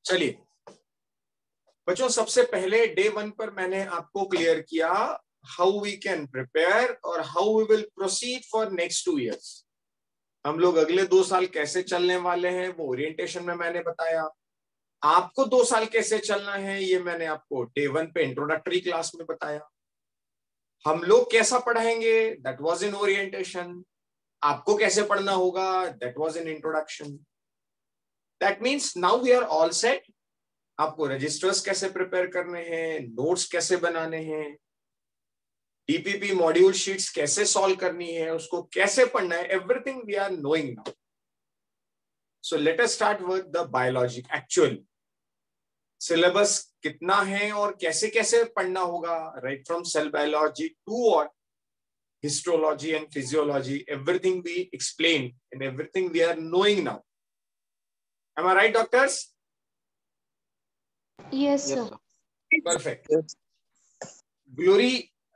चलिए बच्चों, सबसे पहले डे 1 पर मैंने आपको क्लियर किया हाउ वी कैन प्रिपेयर और how we will proceed for next 2 years। हम लोग अगले 2 साल कैसे चलने वाले हैं वो ओरिएंटेशन में मैंने बताया। आपको 2 साल कैसे चलना है ये मैंने आपको डे 1 पे इंट्रोडक्टरी क्लास में बताया। हम लोग कैसा पढ़ाएंगे दैट वाज इन ओरिएंटेशन। आपको कैसे पढ़ना होगा that was in introduction. That means now we are all set. आपको रजिस्टर्स कैसे प्रिपेयर करने हैं, नोट्स कैसे बनाने हैं, डीपीपी मॉड्यूल शीट्स कैसे सॉल्व करनी है, उसको कैसे पढ़ना है, everything we are knowing now. So let us start with the biology. Actual syllabus कितना है और कैसे कैसे पढ़ना होगा, right from cell biology to और histology and physiology, everything we explain and everything we are knowing now. Am I right, doctors? Yes, sir. Perfect. Glory,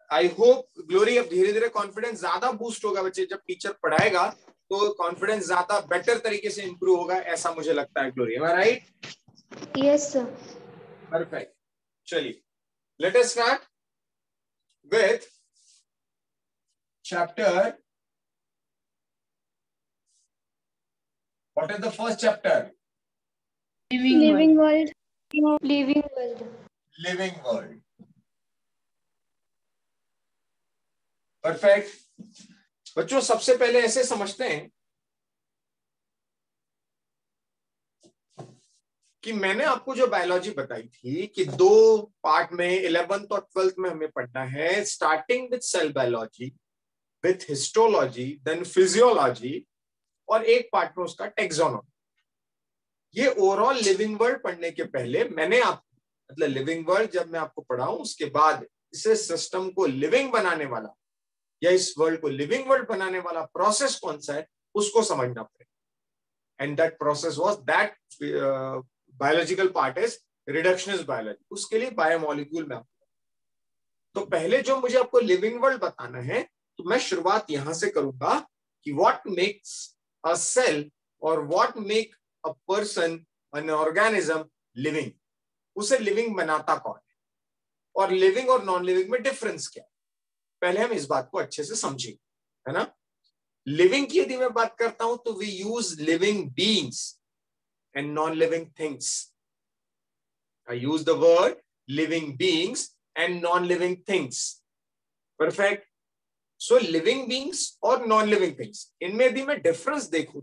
I hope Glory अब धीरे धीरे कॉन्फिडेंस ज्यादा बूस्ट होगा बच्चे, जब टीचर पढ़ाएगा तो confidence ज्यादा बेटर तरीके से इंप्रूव होगा, ऐसा मुझे लगता है। Glory, am I right? Yes, sir. Perfect. चलिए, let us start with chapter. What is the first chapter? Living world. Living world. Living world. Perfect. बच्चों सबसे पहले ऐसे समझते हैं कि मैंने आपको जो बायोलॉजी बताई थी कि 2 पार्ट में 11th और 12th में हमें पढ़ना है, starting with cell biology, with histology, then physiology और एक पार्ट में उसका टेक्सोनॉमी। ये ओवरऑल लिविंग वर्ल्ड पढ़ने के पहले मैंने आपको, मतलब लिविंग वर्ल्ड जब मैं आपको पढ़ाऊं उसके बाद इसे सिस्टम को लिविंग बनाने वाला या इस वर्ल्ड को लिविंग वर्ल्ड बनाने वाला प्रोसेस कौन सा है उसको समझना पड़ेगा। And that process was that biological part is reductionist biology. उसके लिए बायोमोलिक्यूल में आपको, तो पहले जो मुझे आपको लिविंग वर्ल्ड बताना है तो मैं शुरुआत यहां से करूंगा कि व्हाट मेक्स अ सेल और what make a person, an organism living. उसे लिविंग बनाता कौन है और लिविंग और नॉन लिविंग में डिफरेंस क्या है, पहले हम इस बात को अच्छे से समझेंगे, है ना। लिविंग की यदि मैं बात करता हूं तो we use living beings and non living things. I use the word living beings and non living things. Perfect. So living beings और नॉन लिविंग थिंग्स, इनमें यदि मैं डिफरेंस देखूं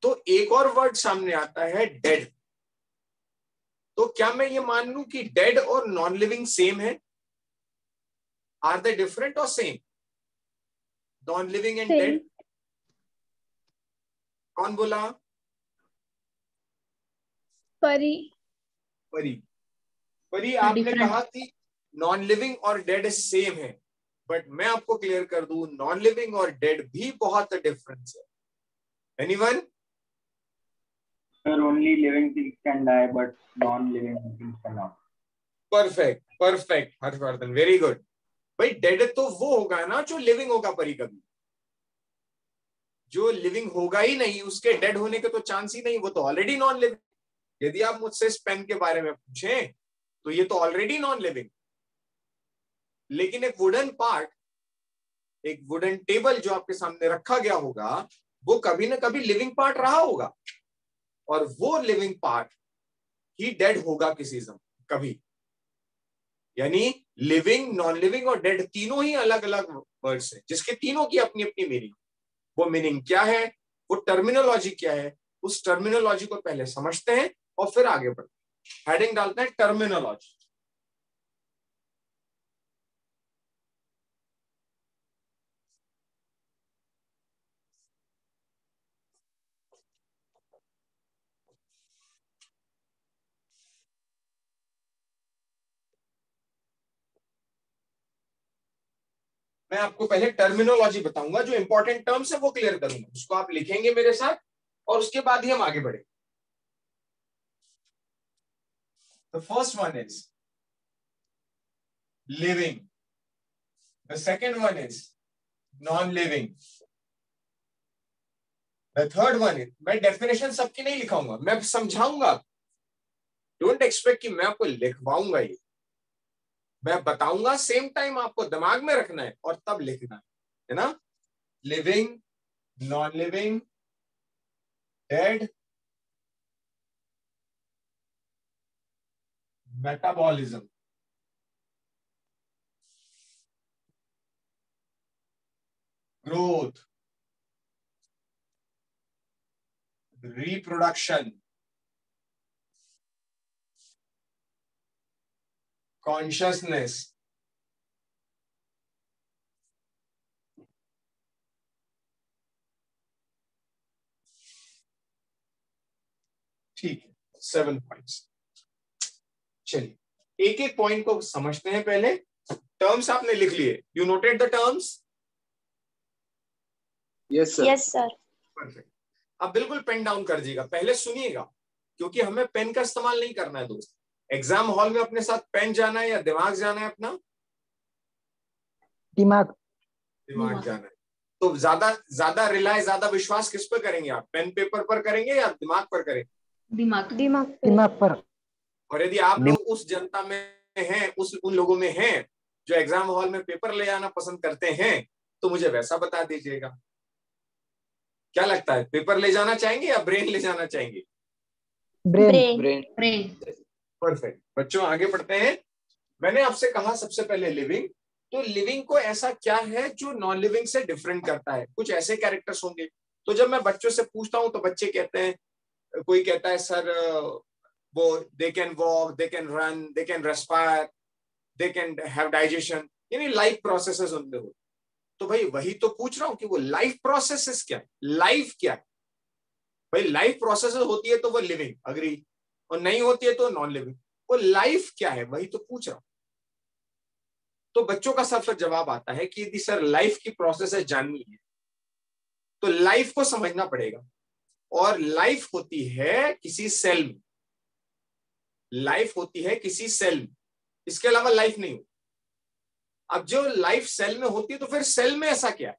तो एक और वर्ड सामने आता है डेड। तो क्या मैं ये मान लूं कि डेड और नॉन लिविंग सेम है? आर दे डिफरेंट और same? Non living and dead, कौन बोला? परी। परी, परी आपने कहा कि नॉन लिविंग और डेड सेम है, बट मैं आपको क्लियर कर दूं नॉन लिविंग और डेड भी बहुत डिफरेंस है। Anyone? Sir, only living things can die, but non-living things cannot. Perfect perfect Harshvardhan, very good. भाई डेड तो वो होगा ना जो लिविंग होगा परी, कभी जो लिविंग होगा ही नहीं उसके डेड होने के तो चांस ही नहीं, वो तो ऑलरेडी नॉन लिविंग। यदि आप मुझसे इस पेन के बारे में पूछें तो ये तो ऑलरेडी नॉन लिविंग। लेकिन एक वुडन पार्ट, एक वुडन टेबल जो आपके सामने रखा गया होगा वो कभी ना कभी लिविंग पार्ट रहा होगा, और वो लिविंग पार्ट ही डेड होगा किसी समय कभी। यानी लिविंग, नॉन लिविंग और डेड तीनों ही अलग अलग वर्ड्स हैं जिसके तीनों की अपनी अपनी मीनिंग। वो मीनिंग क्या है, वो टर्मिनोलॉजी क्या है, उस टर्मिनोलॉजी को पहले समझते हैं और फिर आगे बढ़ते हैं। हेडिंग डालते हैं टर्मिनोलॉजी। मैं आपको पहले टर्मिनोलॉजी बताऊंगा, जो इंपॉर्टेंट टर्म्स है वो क्लियर करूंगा, उसको आप लिखेंगे मेरे साथ और उसके बाद ही हम आगे बढ़ेंगे। The first one is living. The second one is non-living. The third one is, मैं डेफिनेशन सबकी नहीं लिखाऊंगा, मैं समझाऊंगा। डोंट एक्सपेक्ट कि मैं आपको लिखवाऊंगा, ये मैं बताऊंगा, सेम टाइम आपको दिमाग में रखना है और तब लिखना है ना। Living, non living, dead, metabolism, growth, reproduction, consciousness, ठीक है, 7 पॉइंट्स। चलिए एक एक पॉइंट को समझते हैं। पहले टर्म्स आपने लिख लिए, you noted the terms? Yes sir. Yes sir. Perfect. अब बिल्कुल पेन डाउन कर दीजिएगा, पहले सुनिएगा, क्योंकि हमें पेन का इस्तेमाल नहीं करना है दोस्त। एग्जाम हॉल में अपने साथ पेन जाना है या दिमाग जाना है? अपना दिमाग। दिमाग जाना है। तो ज्यादा ज्यादा रिलाय, ज्यादा विश्वास किस पर करेंगे आप? पेन पेपर पर करेंगे या दिमाग पर करेंगे? दिमाग दिमाग पर। और यदि आप लोग उस जनता में हैं, उन लोगों में हैं जो एग्जाम हॉल में पेपर ले जाना पसंद करते हैं, तो मुझे वैसा बता दीजिएगा। क्या लगता है, पेपर ले जाना चाहेंगे या ब्रेन ले जाना चाहेंगे? ब्रेन। परफेक्ट। बच्चों आगे बढ़ते हैं। मैंने आपसे कहा सबसे पहले लिविंग, तो लिविंग को ऐसा क्या है जो नॉन लिविंग से डिफरेंट करता है? कुछ ऐसे कैरेक्टर्स होंगे। तो जब मैं बच्चों से पूछता हूं तो बच्चे कहते हैं, कोई कहता है सर वो they can walk, they can run, they can respire, they can have digestion, यानी लाइफ प्रोसेसेस उनमें हो। तो भाई वही तो पूछ रहा हूं कि वो लाइफ प्रोसेसेस क्या है, लाइफ क्या है? भाई लाइफ प्रोसेसेस होती है तो वो लिविंग, अग्री, और नहीं होती है तो नॉन लिविंग। वो लाइफ क्या है वही तो पूछ रहा हूं। तो बच्चों का सबसे जवाब आता है कि यदि सर लाइफ की प्रोसेस जाननी है तो लाइफ को समझना पड़ेगा, और लाइफ होती है किसी सेल में, लाइफ होती है किसी सेल में, इसके अलावा लाइफ नहीं होती। अब जो लाइफ सेल में होती है तो फिर सेल में ऐसा क्या है?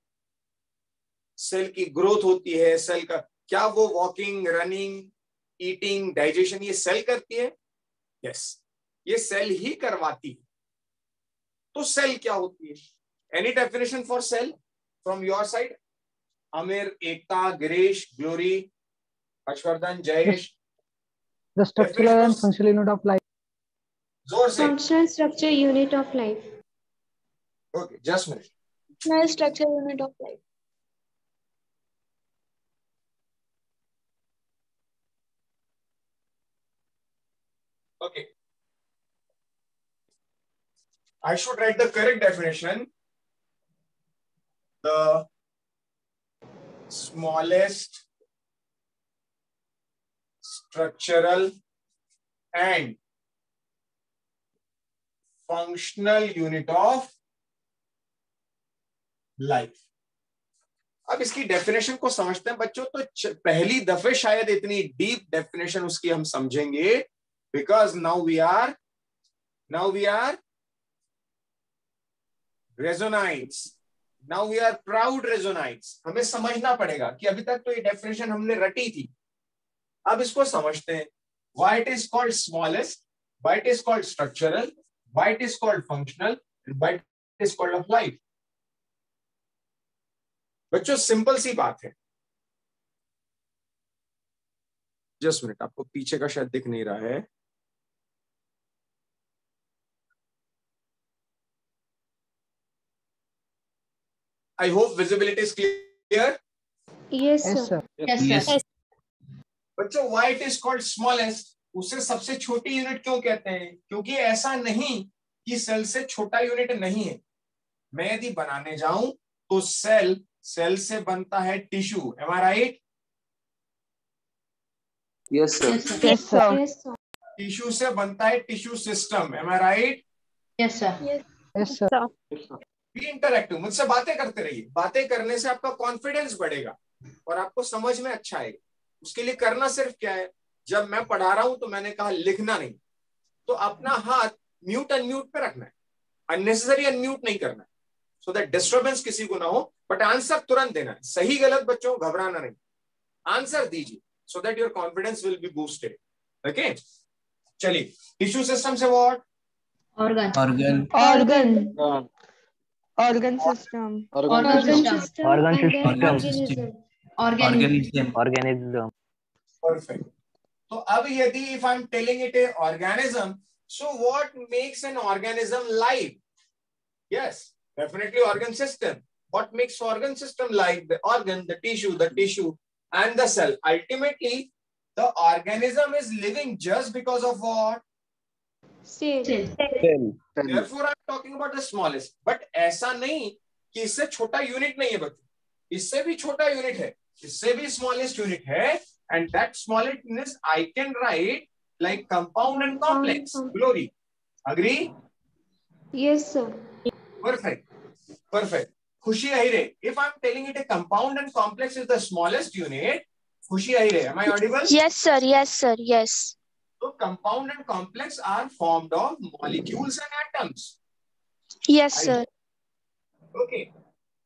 सेल की ग्रोथ होती है, सेल का क्या, वो वॉकिंग, रनिंग, ईटिंग, डाइजेशन ये सेल करती है? यस, ये सेल ही करवाती है। तो सेल क्या होती है? Any definition for sale from your side? Aamir, Ekta, Girish, glory, Harshvardhan, Jayesh. The structural and functional unit of life. जोर से। Functional structure unit of life. Okay, just minute. Functional structure unit of life. Okay. I should write the correct definition. The smallest structural and functional unit of life. अब इसकी definition को समझते हैं बच्चों। तो पहली दफे शायद इतनी डीप डेफिनेशन उसकी हम समझेंगे, because now we are Resonites, now we are proud Resonites. हमें समझना पड़ेगा कि अभी तक तो ये डेफिनेशन हमने रटी थी, अब इसको समझते हैं। Why it is called smallest, why it is called structural, why it is called functional, and why it is called of life. बच्चों सिंपल सी बात है। जस्ट मिनट, आपको पीछे का शायद दिख नहीं रहा है। I hope visibility is clear. Yes, Yes sir. sir. Yes. बच्चों why it is called smallest, उसे सबसे छोटी यूनिट क्यों कहते हैं? क्योंकि ऐसा नहीं कि सेल से छोटा यूनिट नहीं है। मैं यदि बनाने जाऊं तो सेल से बनता है tissue, am I right? Yes sir. Yes, sir. Yes, sir. Tissue से बनता है tissue system, am I right? Yes, sir. Yes sir. Be interactive, मुझसे बातें करते रहिए। बातें करने से आपका कॉन्फिडेंस बढ़ेगा और आपको समझ में अच्छा आएगा। उसके लिए करना सिर्फ क्या है, जब मैं पढ़ा रहा हूं तो मैंने कहा लिखना नहीं, तो अपना हाथ म्यूट अनम्यूट पे रखना है, अननेसेसरी अनम्यूट नहीं करना है, सो दैट डिस्टर्बेंस किसी को ना हो। बट आंसर तुरंत देना है, सही गलत बच्चों घबराना नहीं, आंसर दीजिए, so that your confidence will be boosted. Okay, चलिए, टिश्यू सिस्टम से what? Organ. Organ. Organ. Organ system. Organ system. Organ And then system. organism. Organism. Organism. Perfect. तो अब यदि if I'm telling it a organism, so what makes an organism live? Yes, definitely organ system. What makes organ system live? The organ, the tissue, and the cell. Ultimately, the organism is living just because of what? Cell. Therefore, I'm talking about the smallest. But ऐसा नहीं कि इससे छोटा unit नहीं है बच्चों, इससे भी छोटा यूनिट है, इससे भी smallest unit है, and that smallest unit I can write like compound and complex. Glory, agree? Yes, sir. Perfect. खुशी ahire. If I'm telling it a compound and complex is the smallest unit, खुशी ahire. Am I audible? Yes, sir. Yes, sir. Yes. So compound and complex are formed of molecules and atoms. Yes, sir. Okay.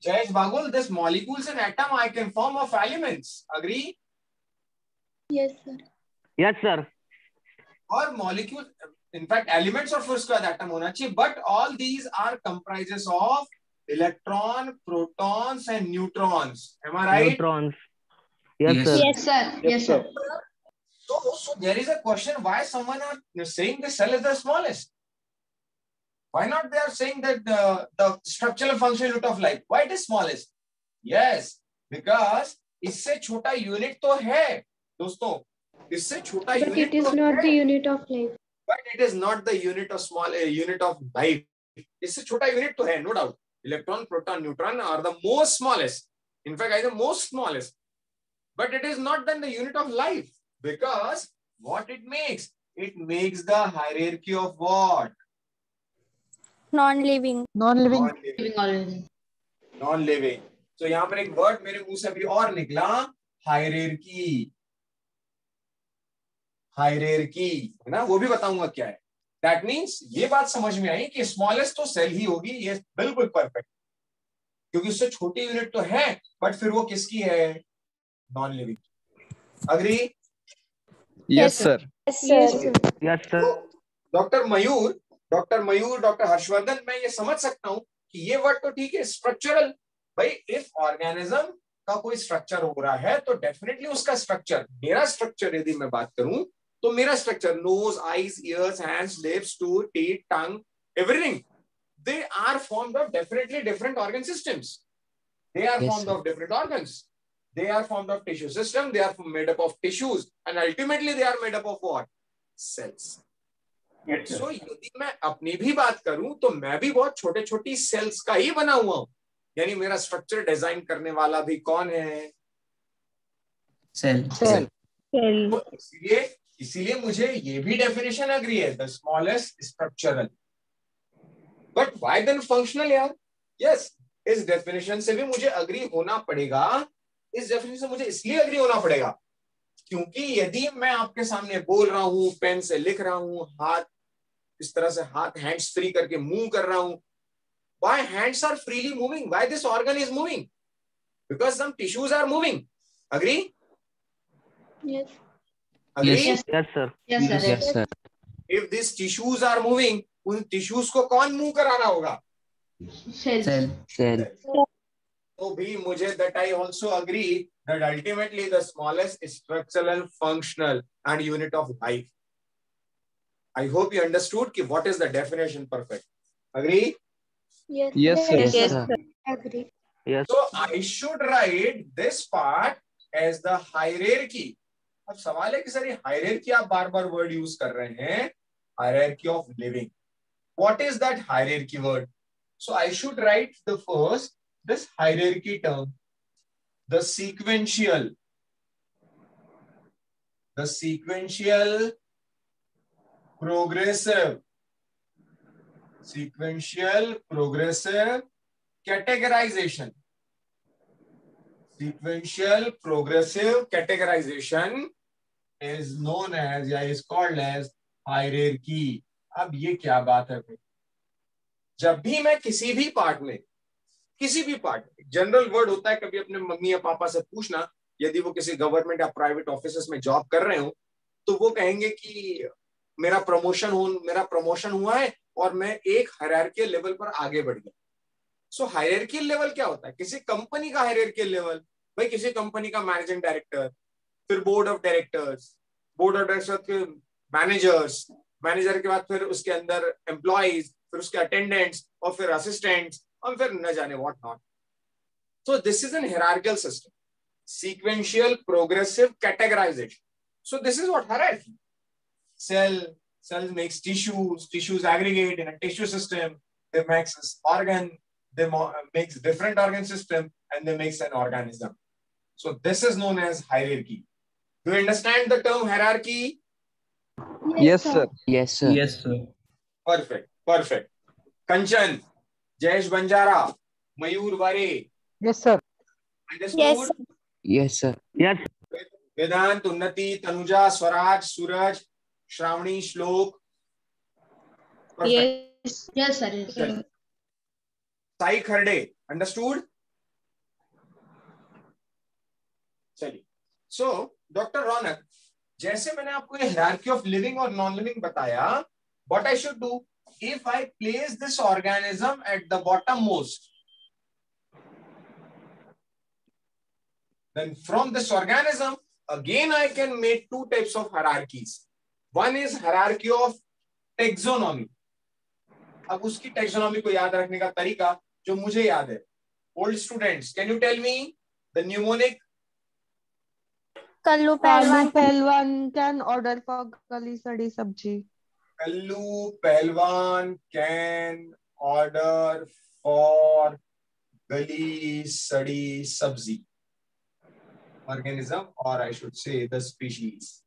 Jayesh Bagul, this molecules and atom I can form of elements. Agree? Yes, sir. Yes, sir. Or molecules, in fact, elements of first class atom hona chahiye, but all these are comprises of electron, protons, and neutrons. Am I right? Neutrons. Yes, Yes. sir. Yes, sir. Yes, sir. So there is a question why someone are saying the cell is the smallest. Why not they are saying that the structural functional unit of life? Why it is smallest? Yes, because इससे छोटा unit तो है दोस्तों, इससे छोटा But unit it is तो not है, the unit of life. but it is not the unit of unit of life. इससे छोटा यूनिट तो है, no doubt. Electron, proton, neutron are the most smallest. In fact, I the most smallest. But it is not then the unit of life, because what it makes the hierarchy of what? Non-living. Non-living. Non-living. So यहाँ पर एक word मेरे मुंह से अभी और निकला, hierarchy. Hierarchy है ना, वो भी बताऊंगा क्या है. That means ये बात समझ में आई कि स्मॉलेस्ट तो सेल ही होगी, ये बिल्कुल परफेक्ट, क्योंकि उससे छोटी यूनिट तो है, बट फिर वो किसकी है? Non living. Agree? Yes, sir. Yes, sir. Yes, sir. Doctor Mayur, doctor Harshvardhan, मैं ये समझ सकता हूं कि ये वर्ड तो ठीक है, स्ट्रक्चरल. भाई इफ ऑर्गेनिज्म का कोई स्ट्रक्चर हो रहा है तो डेफिनेटली उसका स्ट्रक्चर, मेरा स्ट्रक्चर यदि मैं बात करूं तो मेरा structure, nose, eyes, ears, hands, lips, tooth, teeth, tongue, everything, they are formed of definitely different organ systems. They are Yes, formed sir. of different organs. They are formed of tissue system. They are made up of tissues, and ultimately they are made up of what? Cells. Yes, sir. So यदि मैं अपनी भी बात करूं तो मैं भी बहुत छोटे छोटी सेल्स का ही बना हुआ हूं. यानी मेरा स्ट्रक्चर डिजाइन करने वाला भी कौन है? Cell. तो इसीलिए मुझे ये भी डेफिनेशन अग्री है, the smallest structural. But why then functional यार? यस, इस डेफिनेशन से भी मुझे अग्री होना पड़ेगा. इस डेफिनेशन से मुझे इसलिए अग्री होना पड़ेगा क्योंकि यदि मैं आपके सामने बोल रहा हूं, पेन से लिख रहा हूं, हाथ इस तरह से हाथ हैंड्स फ्री करके मूव कर रहा हूं, why hands are freely moving? Why this organ is moving? Because some tissues are moving. Agree? Yes. Agree? Yes. Yes, sir. Yes, sir. If these tissues are moving, उन tissues को कौन move कराना होगा? Cell. तो भी मुझे that I also agree that ultimately the smallest structural, functional and unit of life. I hope you understood कि what is the definition perfect. Agree? Yes. Yes, sir. Yes, sir. Agree. Yes. So I should write this part as the hierarchy. अब सवाल है कि sir ये hierarchy आप बार बार word use कर रहे हैं, hierarchy of living. What is that hierarchy word? So I should write the first this hierarchy term, the sequential progressive categorization. Sequential progressive categorization is known as या is called as hierarchy. अब ये क्या बात है भाई? जब भी मैं किसी भी पार्ट, जनरल वर्ड होता है, कभी अपने मम्मी या पापा से पूछना, यदि वो किसी गवर्नमेंट या प्राइवेट ऑफिस में जॉब कर रहे हो तो वो कहेंगे कि मेरा प्रमोशन हुआ है और मैं एक हायरार्कियल लेवल पर आगे बढ़ गया। सो हायरार्कियल लेवल क्या होता है? किसी कंपनी का हायरार्कियल लेवल, भाई किसी कंपनी का मैनेजिंग डायरेक्टर, फिर बोर्ड ऑफ डायरेक्टर्स के मैनेजर्स, मैनेजर के बाद फिर उसके अंदर एम्प्लॉइज, फिर उसके अटेंडेंट्स और फिर असिस्टेंट्स और फिर न जाने what not. So this is an hierarchical system, sequential progressive categorization. So this is what hierarchy. Cells makes tissues aggregate in a tissue system, they makes organ, they makes different organ system, and they makes an organism. So this is known as hierarchy. Do you understand the term hierarchy? Yes, sir. Yes, sir. Yes, sir. Perfect. Kanchan, Jayesh Banjara, Mayur Vare. Yes, sir. Understood? Yes, sir. Yes, sir. Yes. वेदांत, उन्नति, तनुजा, स्वराज, सूरज, श्रावणी, श्लोक। Yes. Yes, sir. Yes, sir. Sai Kharde, understood? चलिए, so doctor रौनक, जैसे मैंने आपको ये hierarchy of living और non living बताया, what I should do if I place this organism at the bottom most, then from this organism again I can make two types of hierarchies. One is hierarchy of taxonomy. अब उसकी taxonomy को याद रखने का तरीका जो मुझे याद है, old students, can you tell me the mnemonic? Kallu Palwan Pehlwan. can order for gali sadi sabji. Kallu Pehlwan can order for gali sadi sabzi. Organism, or I should say the species.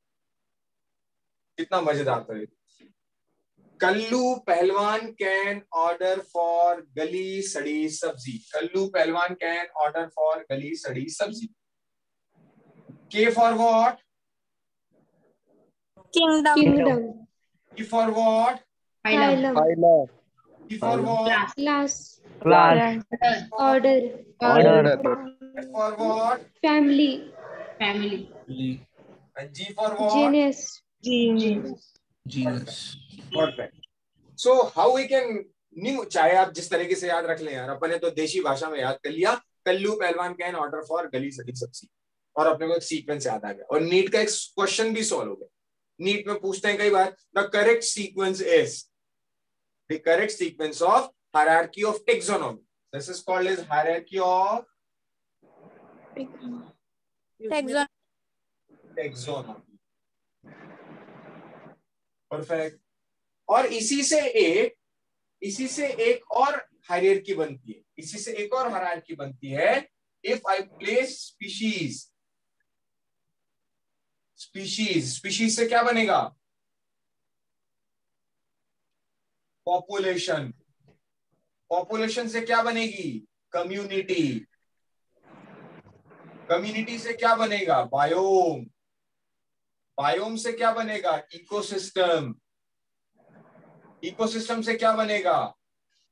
कितना मजेदार था ये। कल्लू पहलवान can order for गली सड़ी सब्जी। कल्लू पहलवान can order for गली सड़ी सब्जी। K for what? Kingdom. E for what? Phylum. E for what? Class. Class. Order. Order. F for what? Family. Family. And G for what? Genus. Genus. Perfect. So how we can new, चाहे आप जिस तरीके से याद रख लें यार, अपन ने तो देशी भाषा में याद कर लिया, कल्लू पहलवान कैन ऑर्डर फॉर गली सड़ी सब्जी, और अपने को एक सीक्वेंस याद आ गया, और नीट का एक क्वेश्चन भी सॉल्व हो गया। नीट में पूछते हैं कई बार, the correct sequence is the correct sequence of hierarchy of taxonomy, this is called as hierarchy of taxonomy. Perfect. और इसी से एक और हायरार्की बनती है, इसी से एक और हायरार्की बनती है। इफ आई प्लेस स्पीशीज से क्या बनेगा? पॉपुलेशन से क्या बनेगी? कम्युनिटी से क्या बनेगा? बायोम से क्या बनेगा? इकोसिस्टम से क्या बनेगा?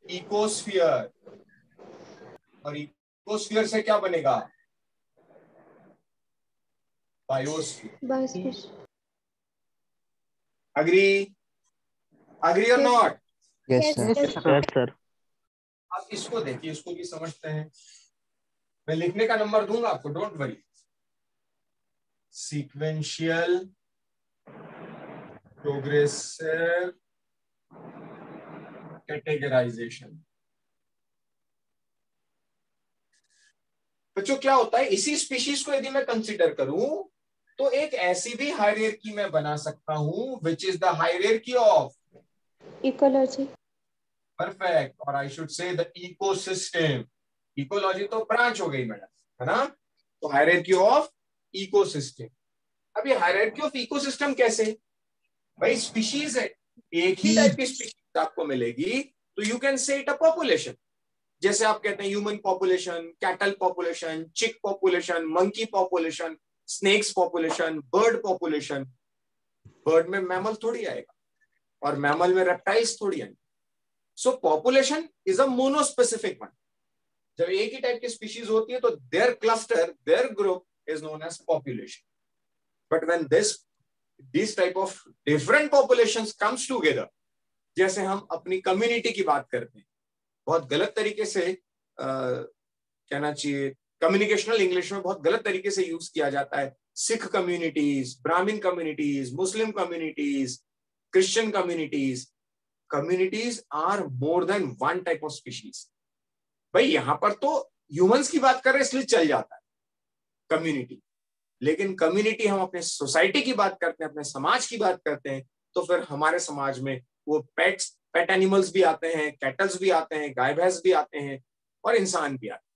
इकोस्फीयर, और इकोस्फीयर से क्या बनेगा? बायोस्फीयर। अग्री और not? Yes, sir. Yes, sir. आप इसको देखिए, इसको भी समझते हैं। मैं लिखने का नंबर दूंगा आपको, don't worry. Sequential progressive categorization. बच्चों क्या होता है, इसी स्पीशीज को यदि मैं कंसीडर करूं तो एक ऐसी भी हायरार्की मैं बना सकता हूं which is the hierarchy of Ecology. Perfect, और I should say the ecosystem. Ecology तो ब्रांच हो गई मैडम, है ना? तो हायरार्की ऑफ इकोसिस्टम। अब ये हायरार्की ऑफ इकोसिस्टम कैसे? भाई स्पीशीज है, एक ही टाइप की स्पीशीज आपको मिलेगी, तो you can say it a population. जैसे आप कहते हैं human population, cattle population, chick population, monkey population, snakes population, bird population. Bird में मैमल थोड़ी आएगा, और मैमल में रेप्टाइल्स थोड़ी आएंगे। So population is a monospecific one. जब एक ही टाइप की स्पीशीज होती है तो there cluster, there group is known as population. But when this this type of different populations comes together, जैसे हम अपनी कम्युनिटी की बात करते हैं, बहुत गलत तरीके से कहना चाहिए, कम्युनिकेशनल इंग्लिश में बहुत गलत तरीके से यूज किया जाता है। Sikh communities, Brahmin communities, Muslim communities, Christian communities. Communities are more than one type of species. भाई यहां पर तो ह्यूमंस की बात कर रहे हैं इसलिए चल जाता है कम्युनिटी, लेकिन कम्युनिटी हम अपने सोसाइटी की बात करते हैं, अपने समाज की बात करते हैं, तो फिर हमारे समाज में वो पेट एनिमल्स भी आते हैं, कैटल्स भी आते हैं, गाय भैंस भी आते हैं और इंसान भी आते हैं।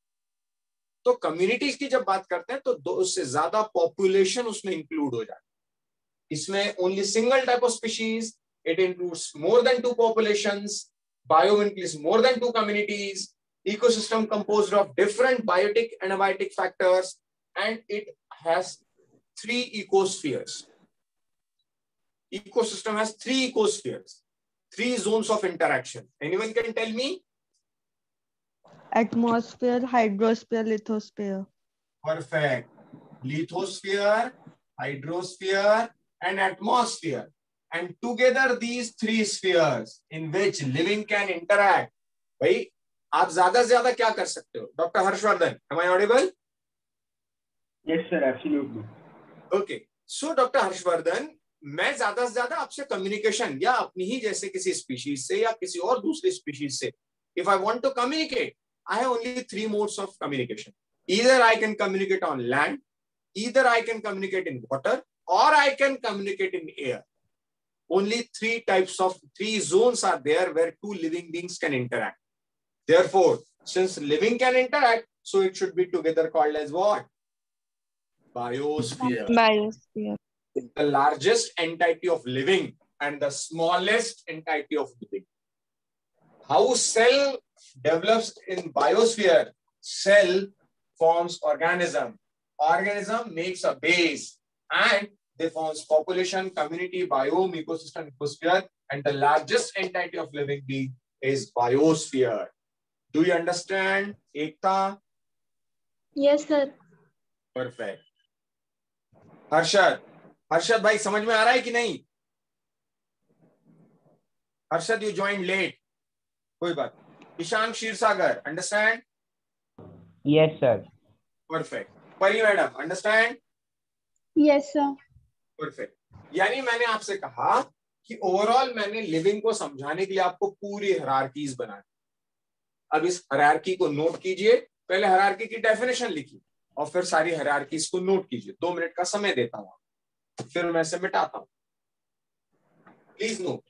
तो कम्युनिटीज की जब बात करते हैं तो दो से ज्यादा पॉपुलेशन उसमें इंक्लूड हो जाती है। इसमें only single type of species, it includes more than two populations, biome includes more than two communities, ecosystem composed of different biotic and abiotic factors, and it has 3 ecospheres. Ecosystem has 3 ecospheres, 3 zones of interaction. Anyone can tell me? Atmosphere, hydrosphere, lithosphere. Perfect. Lithosphere, hydrosphere, and atmosphere. And together these 3 spheres in which living can interact. भाई आप ज्यादा से ज्यादा क्या कर सकते हो? Doctor Harshvardhan, am I audible? Yes, sir, absolutely. Okay. So doctor Harshvardhan, मैं ज्यादा से ज्यादा आपसे कम्युनिकेशन या अपनी ही जैसे किसी स्पीशीज से या किसी और दूसरी स्पीशीज से, if I want to communicate, I have only 3 modes of communication. Either I can communicate on land, either I can communicate in water, or I can communicate in air. Only 3 zones are there where 2 living beings can interact. Therefore, since living can interact, so it should be together called as what? Biosphere. Biosphere. The largest entity of living and the smallest entity of living. How cell develops in biosphere? Cell forms organism. Organism makes a base and they forms population, community, biome, ecosystem, ecosphere, and the largest entity of living being is biosphere. Do you understand, Ekta? Yes, sir. Perfect. Harshad भाई समझ में आ रहा है कि नहीं? Harshad, you joined late. कोई बात. Ishan Kshirsagar, understand? Yes, sir. Perfect. Pari madam, understand? Yes, sir. Perfect. यानी मैंने आपसे कहा कि ओवरऑल मैंने लिविंग को समझाने के लिए आपको पूरी हायरार्कीज बनाई। अब इस हायरार्की को नोट कीजिए। पहले हायरार्की की डेफिनेशन लिखिए और फिर सारी हायरार्कीज को नोट कीजिए। 2 मिनट का समय देता हूं, फिर मैं इसे मिटाता हूं। Please note.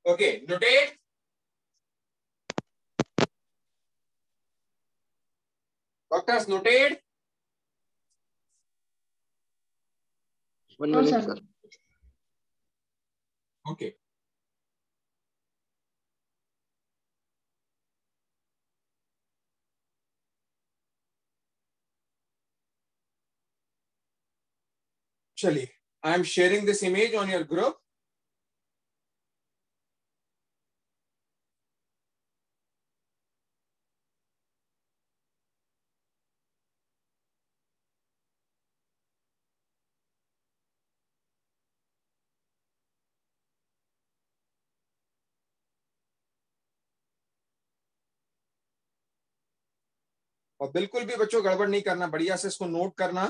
Okay, notate. Doctors, noted. One minute, sir. Okay. चलिए, I am sharing this image on your group. और बिल्कुल भी बच्चों गड़बड़ नहीं करना, बढ़िया से इसको नोट करना।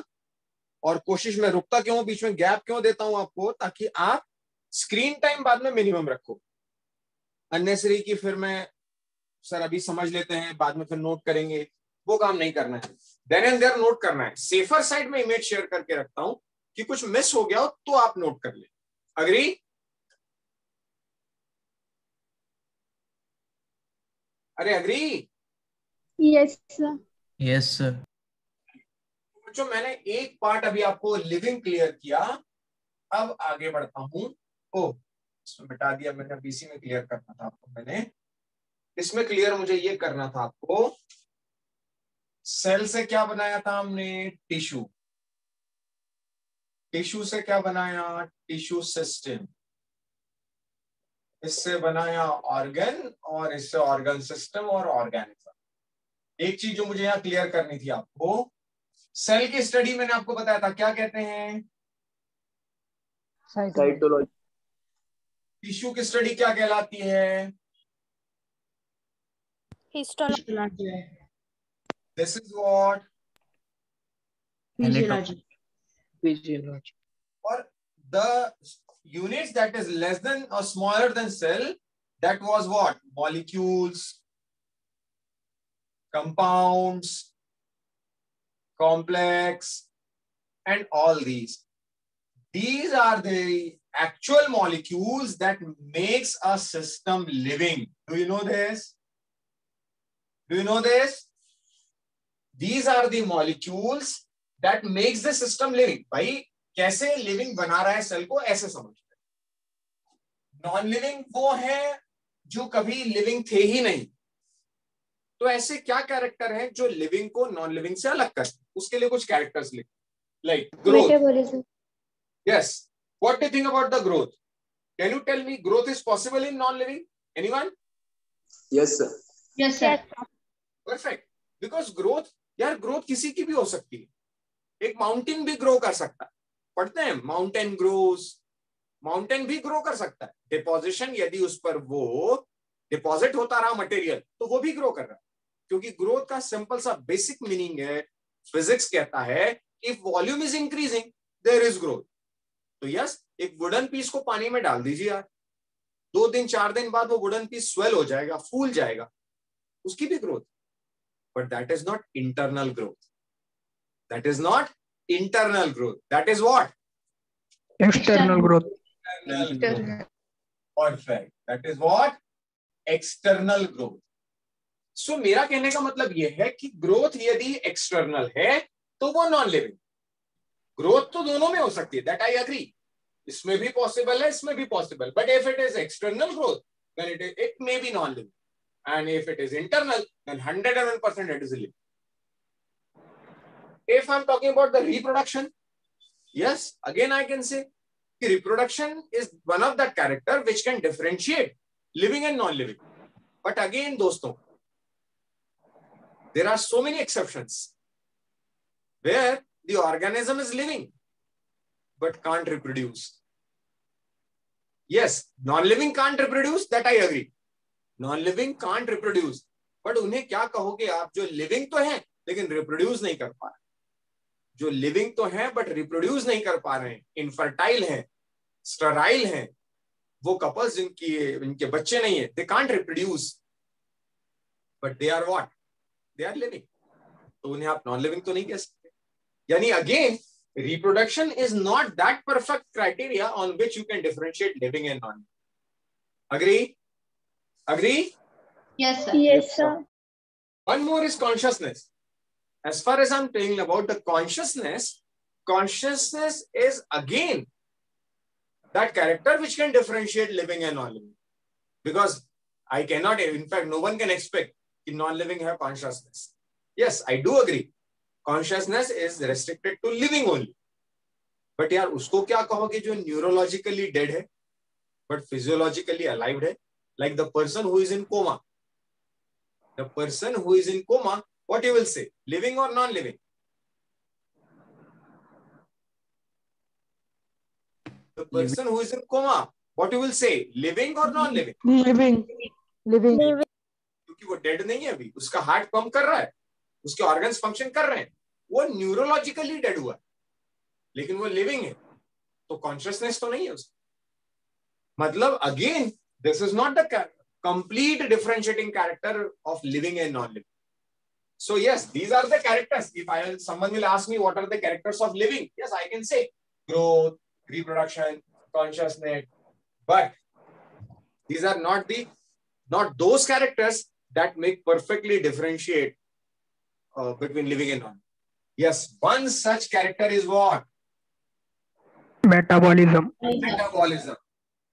और कोशिश में रुकता क्यों, बीच में गैप क्यों देता हूं आपको, ताकि आप स्क्रीन टाइम बाद में मिनिमम रखो। अननेसरी की फिर मैं सर अभी समझ लेते हैं बाद में फिर नोट करेंगे, वो काम नहीं करना है। देन एंड देयर नोट करना है। सेफर साइड में इमेज शेयर करके रखता हूं कि कुछ मिस हो गया हो तो आप नोट कर ले। अग्री? अरे agree? Yes sir. Yes sir. बच्चों मैंने एक पार्ट अभी आपको लिविंग क्लियर किया, अब आगे बढ़ता हूं। ओह इसमें मिटा दिया मैंने, अब इसी में क्लियर करना था आपको। मैंने इसमें क्लियर मुझे ये करना था आपको, सेल से क्या बनाया था हमने, टिश्यू। टिश्यू से क्या बनाया, टिश्यू सिस्टम। इससे बनाया ऑर्गन, और इससे ऑर्गन सिस्टम और ऑर्गेनिज्म। एक चीज जो मुझे यहां क्लियर करनी थी आपको, सेल की स्टडी मैंने आपको बताया था क्या कहते हैं, साइटोलॉजी। टिश्यू की स्टडी क्या कहलाती है, histology. This is what, physiology. Physiology. और the units that is less than or smaller than cell, that was what, molecules, compounds, complex, and all these are the actual molecules that makes a system living. Do you know this? Do you know this? These are the molecules that makes the system living. भाई कैसे living बना रहा है cell को, ऐसे समझते हैं। Non living वो है जो कभी लिविंग थे ही नहीं। तो ऐसे क्या कैरेक्टर हैं जो लिविंग को नॉन लिविंग से अलग करते हैं, उसके लिए कुछ कैरेक्टर्स लिख, like growth. Yes, what do you think about the growth? Can you tell me growth is possible in non living? Anyone? Yes sir. Yes sir. Perfect. Because growth, यार growth किसी की भी हो सकती है। एक माउंटेन भी ग्रो कर सकता है, पढ़ते हैं माउंटेन ग्रोस, माउंटेन भी ग्रो कर सकता है। डिपोजिशन, यदि उस पर वो डिपॉजिट होता रहा मटेरियल तो वो भी ग्रो कर रहा है। क्योंकि ग्रोथ का सिंपल सा बेसिक मीनिंग है, फिजिक्स कहता है if volume is increasing there is growth. तो यस, एक वुडन पीस को पानी में डाल दीजिए यार, 2 दिन 4 दिन बाद वो वुडन पीस स्वेल हो जाएगा, फूल जाएगा, उसकी भी growth. But that is not internal growth, that is not internal growth, that is what, external growth. Perfect, that is what, external growth. So मेरा कहने का मतलब यह है कि ग्रोथ यदि एक्सटर्नल है तो वो नॉन लिविंग। ग्रोथ तो दोनों में हो सकती है, दैट आई एग्री, इसमें भी पॉसिबल है, इसमें भी possible, but if it is external growth then it may be non living, and if it is internal then 101% it is living. If I'm talking about the reproduction, yes, again I can say reproduction is one of that character which can differentiate living and non-living. But again, दोस्तों, there are so many exceptions where the organism is living but can't reproduce. Yes, non-living can't reproduce, that I agree. Non-living can't reproduce, but उन्हें क्या कहोगे आप, जो living तो है लेकिन reproduce नहीं कर पा रहे, जो लिविंग तो है बट रिप्रोड्यूस नहीं कर पा रहे हैं, इनफर्टाइल हैं, स्टराइल हैं, वो कपल्स जिनके बच्चे नहीं है, they can't reproduce but they are what, they are living. तो उन्हें आप नॉन लिविंग तो नहीं कह सकते। यानी again reproduction is not that perfect criteria on which you can differentiate living and non. Agree? Agree? Yes sir. Yes sir. One more is consciousness. As far as I'm telling about the consciousness, consciousness is again that character which can differentiate living and non-living. Because I cannot, in fact, no one can expect that non-living have consciousness. Yes, I do agree. Consciousness is restricted to living only. But यार उसको क्या कहोगे जो neurologically dead है, but physiologically alive है? Like the person who is in coma. The person who is in coma, what you will say, living or non-living? The person who is in coma, what you will say, living or non-living? Living. Living. क्योंकि वो dead नहीं है अभी, उसका heart pump कर रहा है, उसके ऑर्गन्स फंक्शन कर रहे हैं, वो न्यूरोलॉजिकली डेड हुआ है। लेकिन वो लिविंग है, तो कॉन्शियसनेस तो नहीं है उसका। मतलब again this is not the complete differentiating character of living and non living. So yes, these are the characters. If someone will ask me what are the characters of living, yes, I can say growth, reproduction, consciousness. But these are not those characters that make perfectly differentiate between living and non. Yes, one such character is what? Metabolism. Metabolism.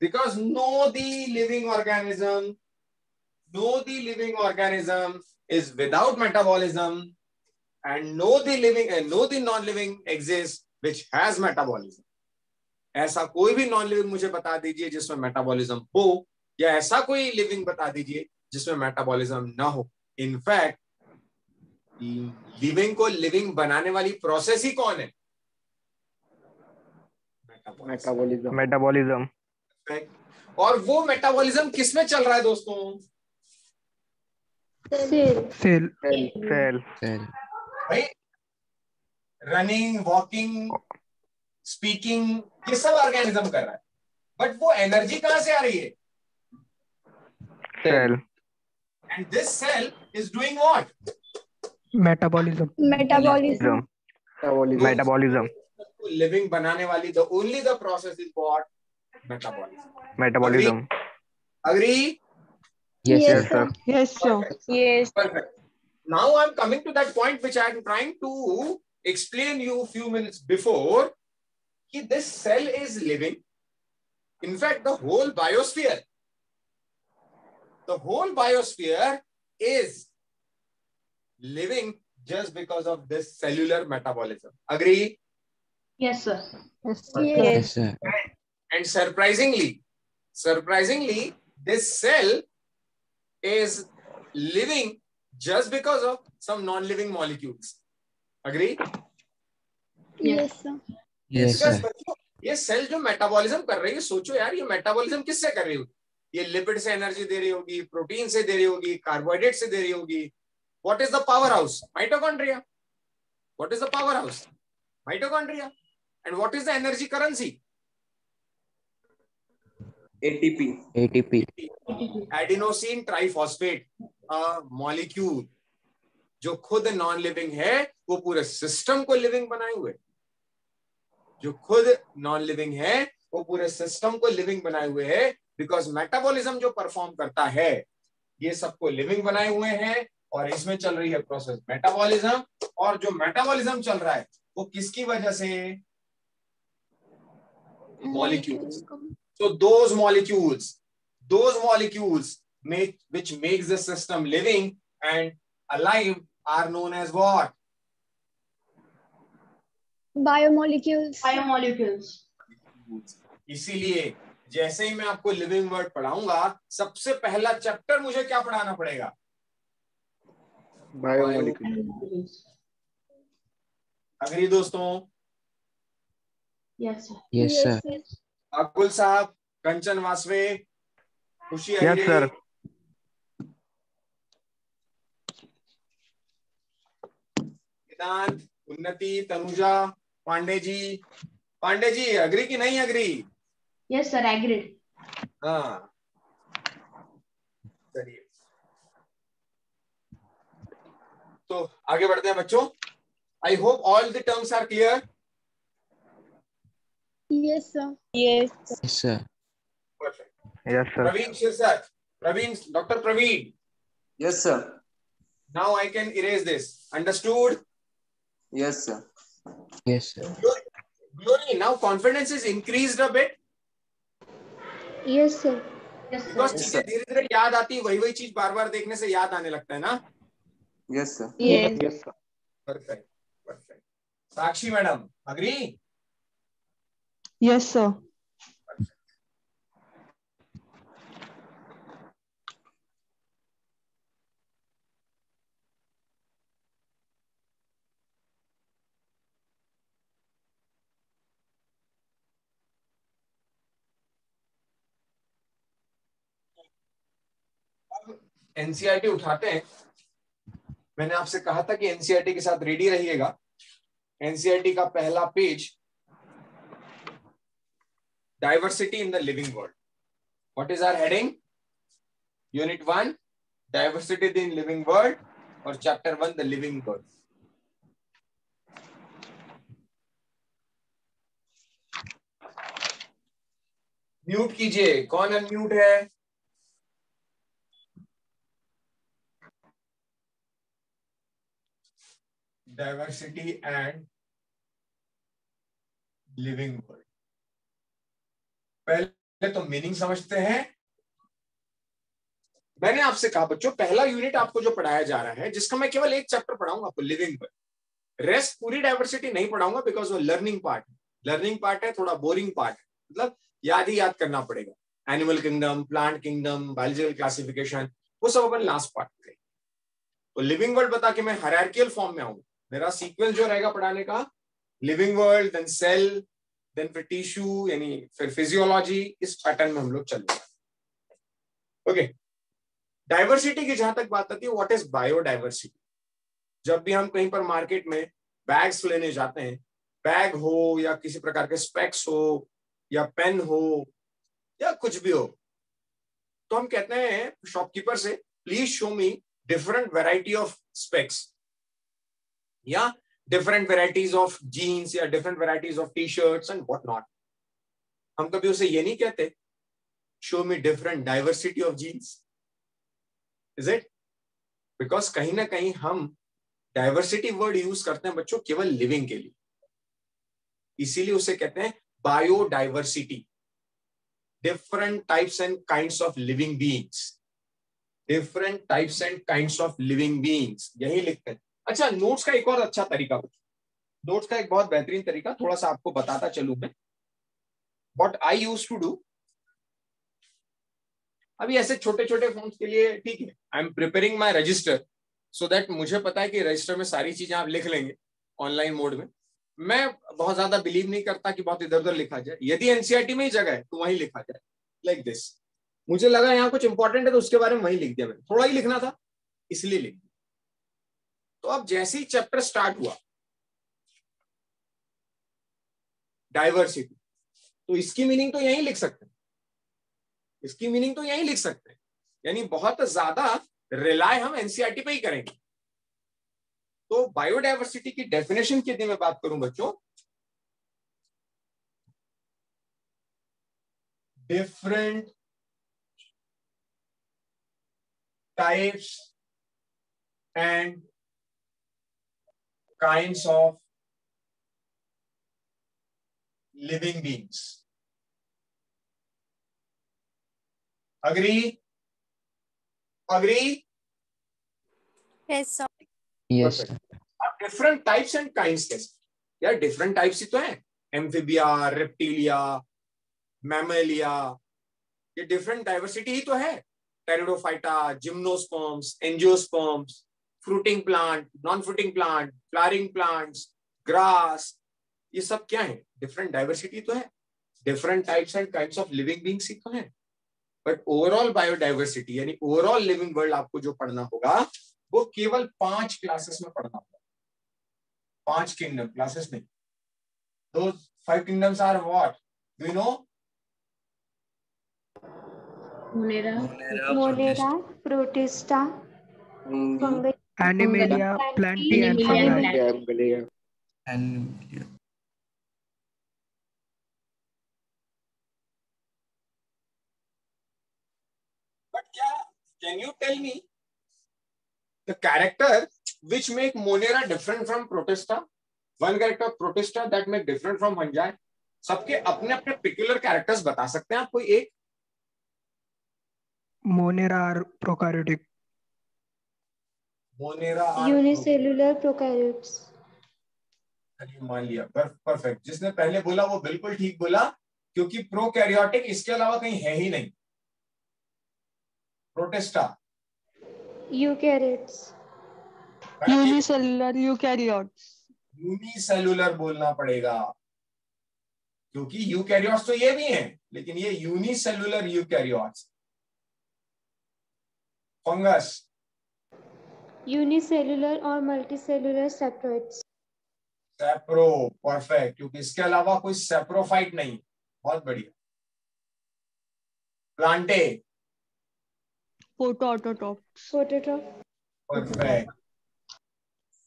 Because no the living organism is without metabolism, and no the non-living exists which has metabolism. ऐसा कोई भी non living मुझे बता दीजिए जिसमें metabolism हो, या ऐसा कोई लिविंग बता दीजिए जिसमें मेटाबॉलिज्म ना हो. इनफैक्ट लिविंग को लिविंग बनाने वाली प्रोसेस ही कौन है? मेटाबॉलिज्म. और वो मेटाबॉलिज्म किसमें चल रहा है दोस्तों? Cell. भाई रनिंग, वॉकिंग, स्पीकिंग, ये सब ऑर्गेनिज्म कर रहा है, बट वो एनर्जी कहां से आ रही है? Cell. And this cell is doing what? Metabolism. Metabolism. Living बनाने वाली the process is what? Metabolism. Agree? Yes, sir. Yes, sir. Yes. Perfect. Now I'm coming to that point which I am trying to explain you a few minutes before. That this cell is living. In fact, the whole biosphere is living just because of this cellular metabolism. Agree? Yes, sir. Yes, sir. And surprisingly, this cell is living just because of some non-living molecules. Agree? Yes, sir. Yes, sir. बच्चों, ये cell जो metabolism कर रही है, सोचो यार, ये metabolism किससे कर रही होगी? ये लिपिड से एनर्जी दे रही होगी, प्रोटीन से दे रही होगी, कार्बोहाइड्रेट से दे रही होगी. What is the power house? Mitochondria. What is the power house? Mitochondria. And what is the energy currency? ATP. Adenosine triphosphate, molecule जो खुद नॉन लिविंग है, वो पूरे सिस्टम को लिविंग बनाए हुए. जो खुद नॉन लिविंग है वो पूरे सिस्टम को लिविंग बनाए हुए है, बिकॉज मेटाबॉलिज्म जो परफॉर्म करता है ये सबको लिविंग बनाए हुए हैं. और इसमें चल रही है प्रोसेस मेटाबॉलिज्म. और जो मेटाबॉलिज्म चल रहा है वो किसकी वजह से? Molecules. So those molecules which makes the system living and alive are known as what? Biomolecules. इसीलिए जैसे ही मैं आपको लिविंग वर्ड पढ़ाऊंगा, सबसे पहला चैप्टर मुझे क्या पढ़ाना पड़ेगा? बायोमोलिक्यूल्स. अग्री दोस्तों? Yes, sir. Yes, sir. अकुल साहब, कंचन वासवे, खुशी यस सर. वेदांत, उन्नति, तनुजा, पांडे जी अग्री कि नहीं अग्री? Yes, sir. Agreed. हाँ, चलिए तो आगे बढ़ते हैं बच्चों. I hope all the terms are clear. Yes, sir. Yes, sir. Perfect. Yes sir. Praveen Shirsat, Dr. Praveen. Yes, sir. Now I can erase this. Understood? Yes, sir. Yes, sir. Glory, now confidence is increased a bit. Yes, sir. Yes, sir. Because चीजें धीरे धीरे याद आती है, वही चीज बार बार देखने से याद आने लगता है ना. Yes, sir. Yes. Yes sir. Perfect. Sakshi madam, agree? Yes, sir. NCERT उठाते हैं. मैंने आपसे कहा था कि एनसीईआरटी के साथ रेडी रहिएगा. एनसीईआरटी का पहला page diversity in the living world. What is our heading? Unit 1, diversity in living world, और chapter 1, the living world. Mute कीजिए, कौन अनम्यूट है? Diversity and living world. पहले तो मीनिंग समझते हैं. मैंने आपसे कहा बच्चों, पहला यूनिट आपको जो पढ़ाया जा रहा है, जिसका मैं केवल एक चैप्टर पढ़ाऊंगा आपको, लिविंग वर्ल्ड. रेस्ट पूरी डाइवर्सिटी नहीं पढ़ाऊंगा, बिकॉज वो लर्निंग पार्ट है. लर्निंग पार्ट है, थोड़ा बोरिंग पार्ट है, मतलब याद ही याद करना पड़ेगा. Animal kingdom, plant kingdom, biological classification, वो सब अपन लास्ट पार्ट करेंगे. तो लिविंग वर्ल्ड बता के मैं हायरार्कियल फॉर्म में आऊंगा. मेरा सीक्वेंस जो रहेगा पढ़ाने का, living world, then cell, then फिर टिश्यू, यानी फिर फिजियोलॉजी. इस पैटर्न में हम लोग चलेंगे. ओके, डाइवर्सिटी की जहां तक बात आती है, व्हाट इज बायोडाइवर्सिटी? जब भी हम कहीं पर मार्केट में बैग्स लेने जाते हैं, बैग हो या किसी प्रकार के स्पेक्स हो या पेन हो या कुछ भी हो, तो हम कहते हैं शॉपकीपर से, please show me different variety of specs या डिफरेंट वैरायटीज ऑफ जीन्स या different varieties of T shirts and what not. हम कभी उसे ये नहीं कहते, show me different diversity of jeans. Is it? Because कहीं ना कहीं हम डाइवर्सिटी वर्ड यूज करते हैं बच्चों केवल लिविंग के लिए, इसीलिए उसे कहते हैं biodiversity. Different types and kinds of living beings. Different types and kinds of living beings, यही लिखते हैं. अच्छा, नोट्स का एक और अच्छा तरीका, नोट्स का एक बहुत बेहतरीन तरीका, थोड़ा सा आपको बताता चलूं मैं. What I used to do, अभी ऐसे छोटे छोटे फॉर्म्स के लिए ठीक है, I am preparing my register, so that मुझे पता है कि रजिस्टर में सारी चीजें आप लिख लेंगे ऑनलाइन मोड में. मैं बहुत ज्यादा बिलीव नहीं करता कि बहुत इधर उधर लिखा जाए. यदि एनसीईआरटी में ही जगह है तो वहीं लिखा जाए, लाइक दिस. मुझे लगा यहाँ कुछ इंपॉर्टेंट है तो उसके बारे में वहीं लिख दिया. मैंने थोड़ा ही लिखना था इसलिए लिख दिया. तो अब जैसे ही चैप्टर स्टार्ट हुआ डाइवर्सिटी, तो इसकी मीनिंग तो यहीं लिख सकते हैं, इसकी मीनिंग तो यहीं लिख सकते हैं. यानी बहुत ज्यादा रिलाय हम एनसीईआरटी पे ही करेंगे. तो बायोडाइवर्सिटी की डेफिनेशन की यदि मैं बात करूं बच्चों, different types and kinds of living beings. Agree? Agree? Yes, sir. Yes. अब डिफरेंट टाइप्स एंड काइंड्स कैसे? यार डिफरेंट टाइप्स ही तो है, एम्फीबिया, रेप्टिलिया, मैमेलिया, ये डिफरेंट डाइवर्सिटी ही तो है. Pteridophyta, gymnosperms, angiosperms, fruiting plant, non fruiting plant, flowering plants, grass, ये सब क्या है? डिफरेंट डाइवर्सिटी तो है. Different types and kinds of living beings ही तो है. बट ओवरऑल बायोडाइवर्सिटी यानी ओवरऑल लिविंग वर्ल्ड आपको जो पढ़ना होगा वो केवल 5 क्लासेस में पढ़ना होगा. 5 किंगडम क्लासेस नहीं. Those 5 kingdoms are what? Do you know? Monera, Protista, fungi, Animalia, Plantae, and Fungi. And But yeah, can you tell me the character which make Monera different from Protista? One character of Protista that make different from Fungi. सबके अपने अपने peculiar characters बता सकते हैं आप कोई एक? Monera are prokaryotic. Monera are unicellular prokaryotes. मान लिया. परफेक्ट. जिसने पहले बोला वो बिल्कुल ठीक बोला, क्योंकि प्रोकैरियोटिक इसके अलावा कहीं है ही नहीं. Protista, Eukaryotes. Unicellular eukaryotes. Unicellular बोलना पड़ेगा, क्योंकि यूकैरियोट्स तो ये भी हैं, लेकिन ये unicellular eukaryotes. Fungus, Unicellular or multicellular saproids. सेप्रो, perfect, क्योंकि इसके अलावा कोई सेप्रोफाइट नहीं. बहुत बढ़िया. Plantae, Photo autotrophs. Phototroph. Perfect,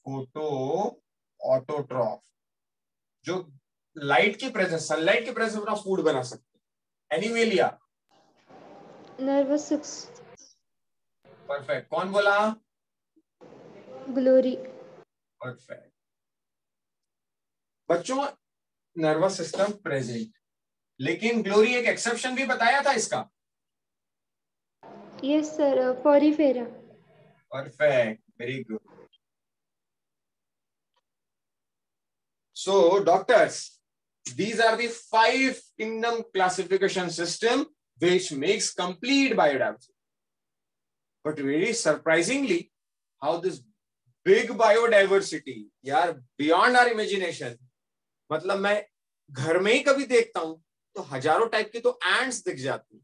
photo autotroph, जो लाइट की प्रेजेंस, सनलाइट की प्रेजेंस अपना फूड बना सकते हैं। Animalia, Nervous system. परफेक्ट, कौन बोला? Glory. परफेक्ट। बच्चों नर्वस सिस्टम प्रेजेंट, लेकिन ग्लोरी एक एक्सेप्शन भी बताया था इसका। Yes, sir. Porifera. Perfect, very good. So doctors, these are the 5 kingdom classification system which makes complete biodiversity. But very surprisingly, how this big biodiversity, यार beyond our imagination, मतलब मैं घर में ही कभी देखता हूं तो हजारों टाइप की तो एंट्स दिख जाती,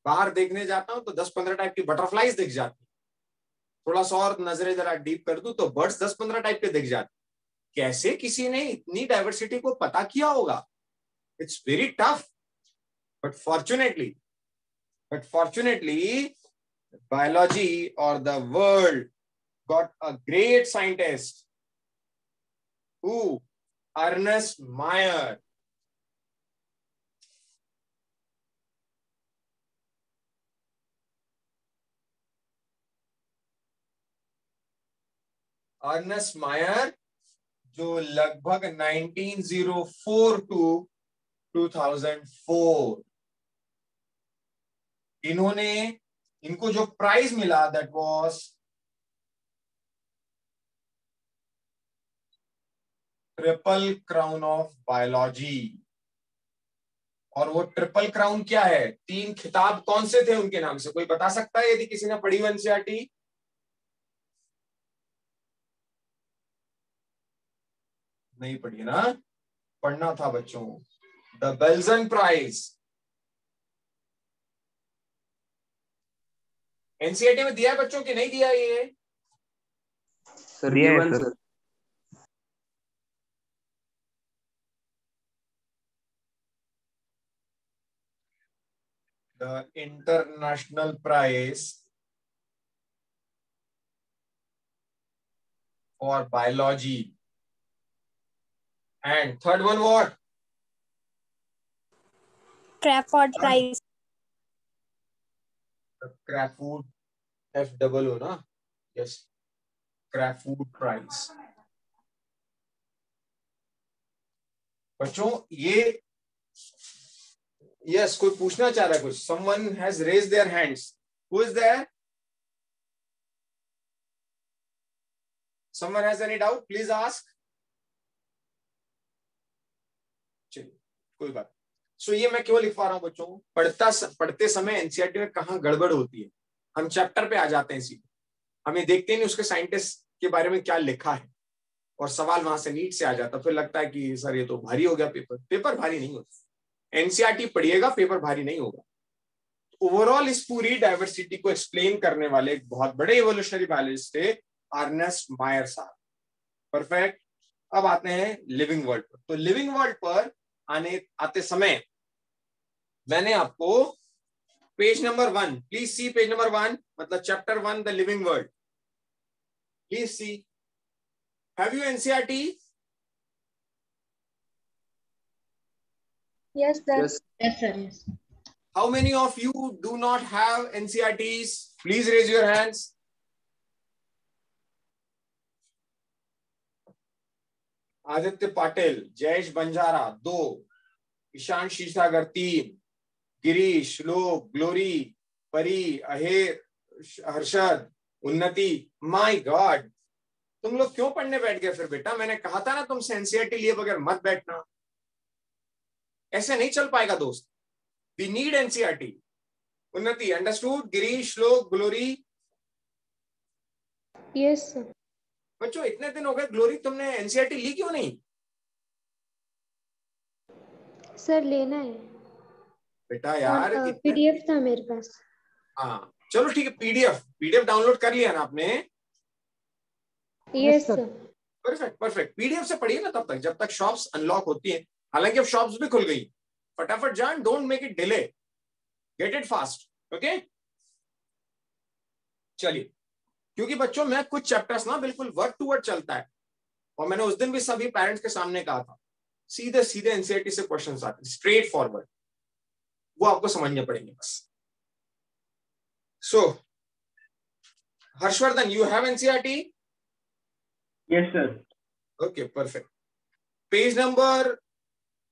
बाहर देखने जाता हूं तो 10-15 टाइप की बटरफ्लाइज दिख जाती, थोड़ा सा और नजरें जरा डीप कर दूं तो बर्ड्स 10-15 टाइप के दिख जाते। कैसे किसी ने इतनी डाइवर्सिटी को पता किया होगा? It's very tough, but fortunately biology or the world got a great scientist who? Ernest Mayr. Ernest Mayr जो लगभग 1904 to 2004, इनको जो प्राइज मिला that was triple crown of biology. और वो ट्रिपल क्राउन क्या है? 3 खिताब कौन से थे उनके नाम से? कोई बता सकता है यदि किसी ने पढ़ी हो एनसीईआरटी? नहीं पढ़ी ना, पढ़ना था बच्चों। द बेल्जन प्राइज एनसीईआरटी में दिया है बच्चों कि नहीं दिया? ये सर दिया है sir. The international prize for biology. And third one what? Crawford Prize. Crawford, FOO ना? Yes, Crawford prize. बच्चों ये यस, कोई पूछना चाह रहा है कुछ? Someone has raised their hands. Who is there? Someone has any doubt? Please ask. चलिए कोई बात। सो ये मैं क्यों लिखवा रहा हूं बच्चों? पढ़ते समय एनसीईआरटी में कहां गड़बड़ होती है, हम चैप्टर पे आ जाते हैं सीधे, हमें देखते नहीं उसके साइंटिस्ट के बारे में क्या लिखा है, और सवाल वहां से नीट से आ जाता, फिर लगता है कि सर ये तो भारी हो गया पेपर। पेपर भारी नहीं होता, एनसीईआरटी पढ़िएगा, पेपर भारी नहीं होगा। ओवरऑल इस पूरी डाइवर्सिटी को एक्सप्लेन करने वाले एक बहुत बड़े इवोल्यूशनरी बायोलॉजिस्ट थे अर्नेस्ट मायर साहब। परफेक्ट। अब आते हैं लिविंग वर्ल्ड पर। तो लिविंग वर्ल्ड पर आते समय मैंने आपको page number 1, please see page number 1, मतलब chapter 1 the living world, please see. Have you NCERT? Yes, sir. Yes. Yes, sir. Yes. How many of you do not have NCERTs? Please raise your hands. Aditya Patil, Jayesh Banjara 2, Ishan Shishagar 3, Girish, Shlok, Glory, परी, अहेर, हर्षद, उन्नति। My God, तुम लोग क्यों पढ़ने बैठ गए फिर बेटा? मैंने कहा था ना तुमसे एनसीईआरटी लिए बगैर मत बैठना, ऐसे नहीं चल पाएगा दोस्त। We need NCERT. उन्नति, understood? Girish, Shlok, glory? Yes, sir. बच्चों इतने दिन हो गए, ग्लोरी तुमने एनसीईआरटी ली क्यों नहीं? सर लेना है बेटा यार पीडीएफ था मेरे पास। हाँ चलो ठीक है, पीडीएफ डाउनलोड कर लिया ना आपने? Yes sir. परफेक्ट। पीडीएफ से पढ़िए ना तब तक, जब तक शॉप्स अनलॉक होती हैं। हालांकि अब शॉप्स भी खुल गई, फटाफट जान, don't make it delay. Get it fast, okay. चलिए, क्योंकि बच्चों मैं कुछ चैप्टर्स ना बिल्कुल वर्ड टू वर्ड चलता है, और मैंने उस दिन भी सभी पेरेंट्स के सामने कहा था सीधे सीधे एनसीईआरटी से क्वेश्चंस आते हैं, स्ट्रेट फॉरवर्ड, वो आपको समझने पड़ेंगे बस। So Harshvardhan, you have NCERT? Yes, sir. Okay, perfect. Page number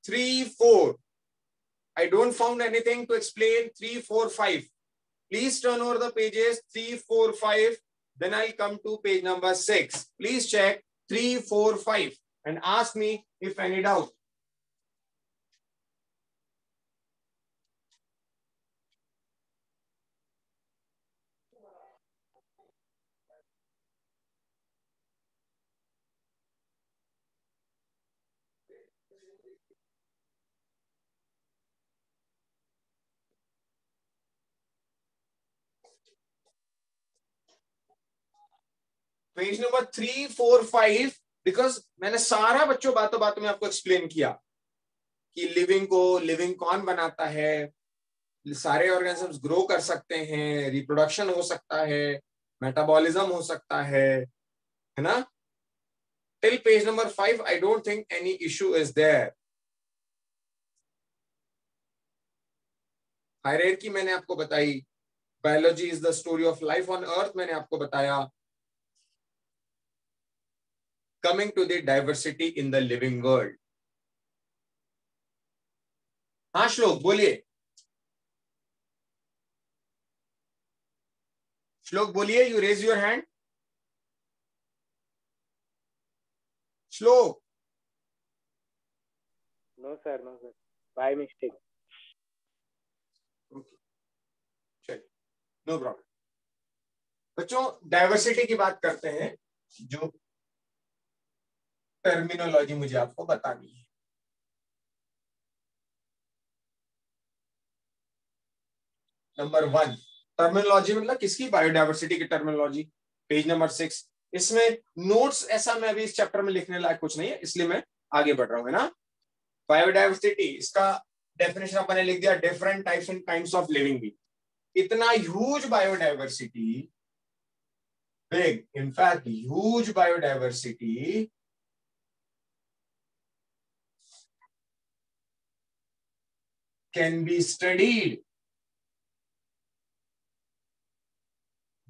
3, 4. I don't found anything to explain 3, 4, 5. Please turn over the pages 3, 4, 5. Then I'll come to page number 6. Please check 3, 4, 5 and ask me if any doubt. Page number 3, 4, 5, because मैंने सारा बच्चों बातों बातों में आपको explain किया कि living कौन बनाता है, सारे ऑर्गेनिजम्स ग्रो कर सकते हैं, रिप्रोडक्शन हो सकता है, मेटाबॉलिज्म हो सकता है ना। Till page number 5 I don't think any issue is there. Hierarchy मैंने आपको बताई, biology is the story of life on earth मैंने आपको बताया, coming to the diversity in the living world. हाँ श्लोक बोलिए, श्लोक बोलिए, you raise your hand. श्लोक? No, sir. By mistake. Okay. चलिए, no problem. बच्चों डाइवर्सिटी की बात करते हैं, जो टर्मिनोलॉजी मुझे आपको बतानी है। नंबर 1 टर्मिनोलॉजी मतलब किसकी? बायोडाइवर्सिटी की टर्मिनोलॉजी, पेज नंबर 6। इसमें नोट्स ऐसा मैं अभी इस चैप्टर में लिखने लायक कुछ नहीं है, इसलिए मैं आगे बढ़ रहा हूं, है ना। बायोडाइवर्सिटी, इसका डेफिनेशन अपन ने लिख दिया, different types and kinds of living being. इतना huge biodiversity, big, in fact huge biodiversity can be studied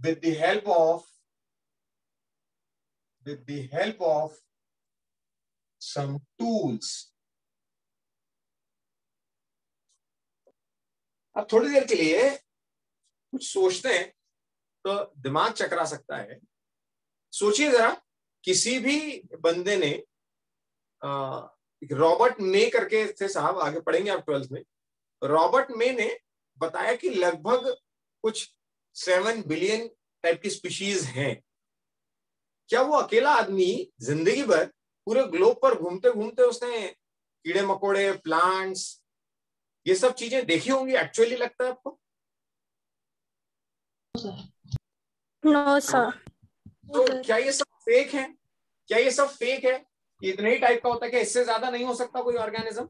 with the help of some tools. अब थोड़ी देर के लिए कुछ सोचते हैं तो दिमाग चकरा सकता है। सोचिए जरा, किसी भी बंदे ने रॉबर्ट मे करके थे साहब, आगे पढ़ेंगे आप 12th में। रॉबर्ट मे ने बताया कि लगभग कुछ 7 बिलियन टाइप की स्पीशीज हैं। क्या वो अकेला आदमी जिंदगी भर पूरे ग्लोब पर घूमते घूमते उसने कीड़े मकोड़े, प्लांट्स, ये सब चीजें देखी होंगी? एक्चुअली लगता है आपको? No sir. तो क्या ये सब फेक है? क्या ये सब फेक है? इतने ही टाइप का होता है क्या? इससे ज्यादा नहीं हो सकता कोई ऑर्गेनिज्म?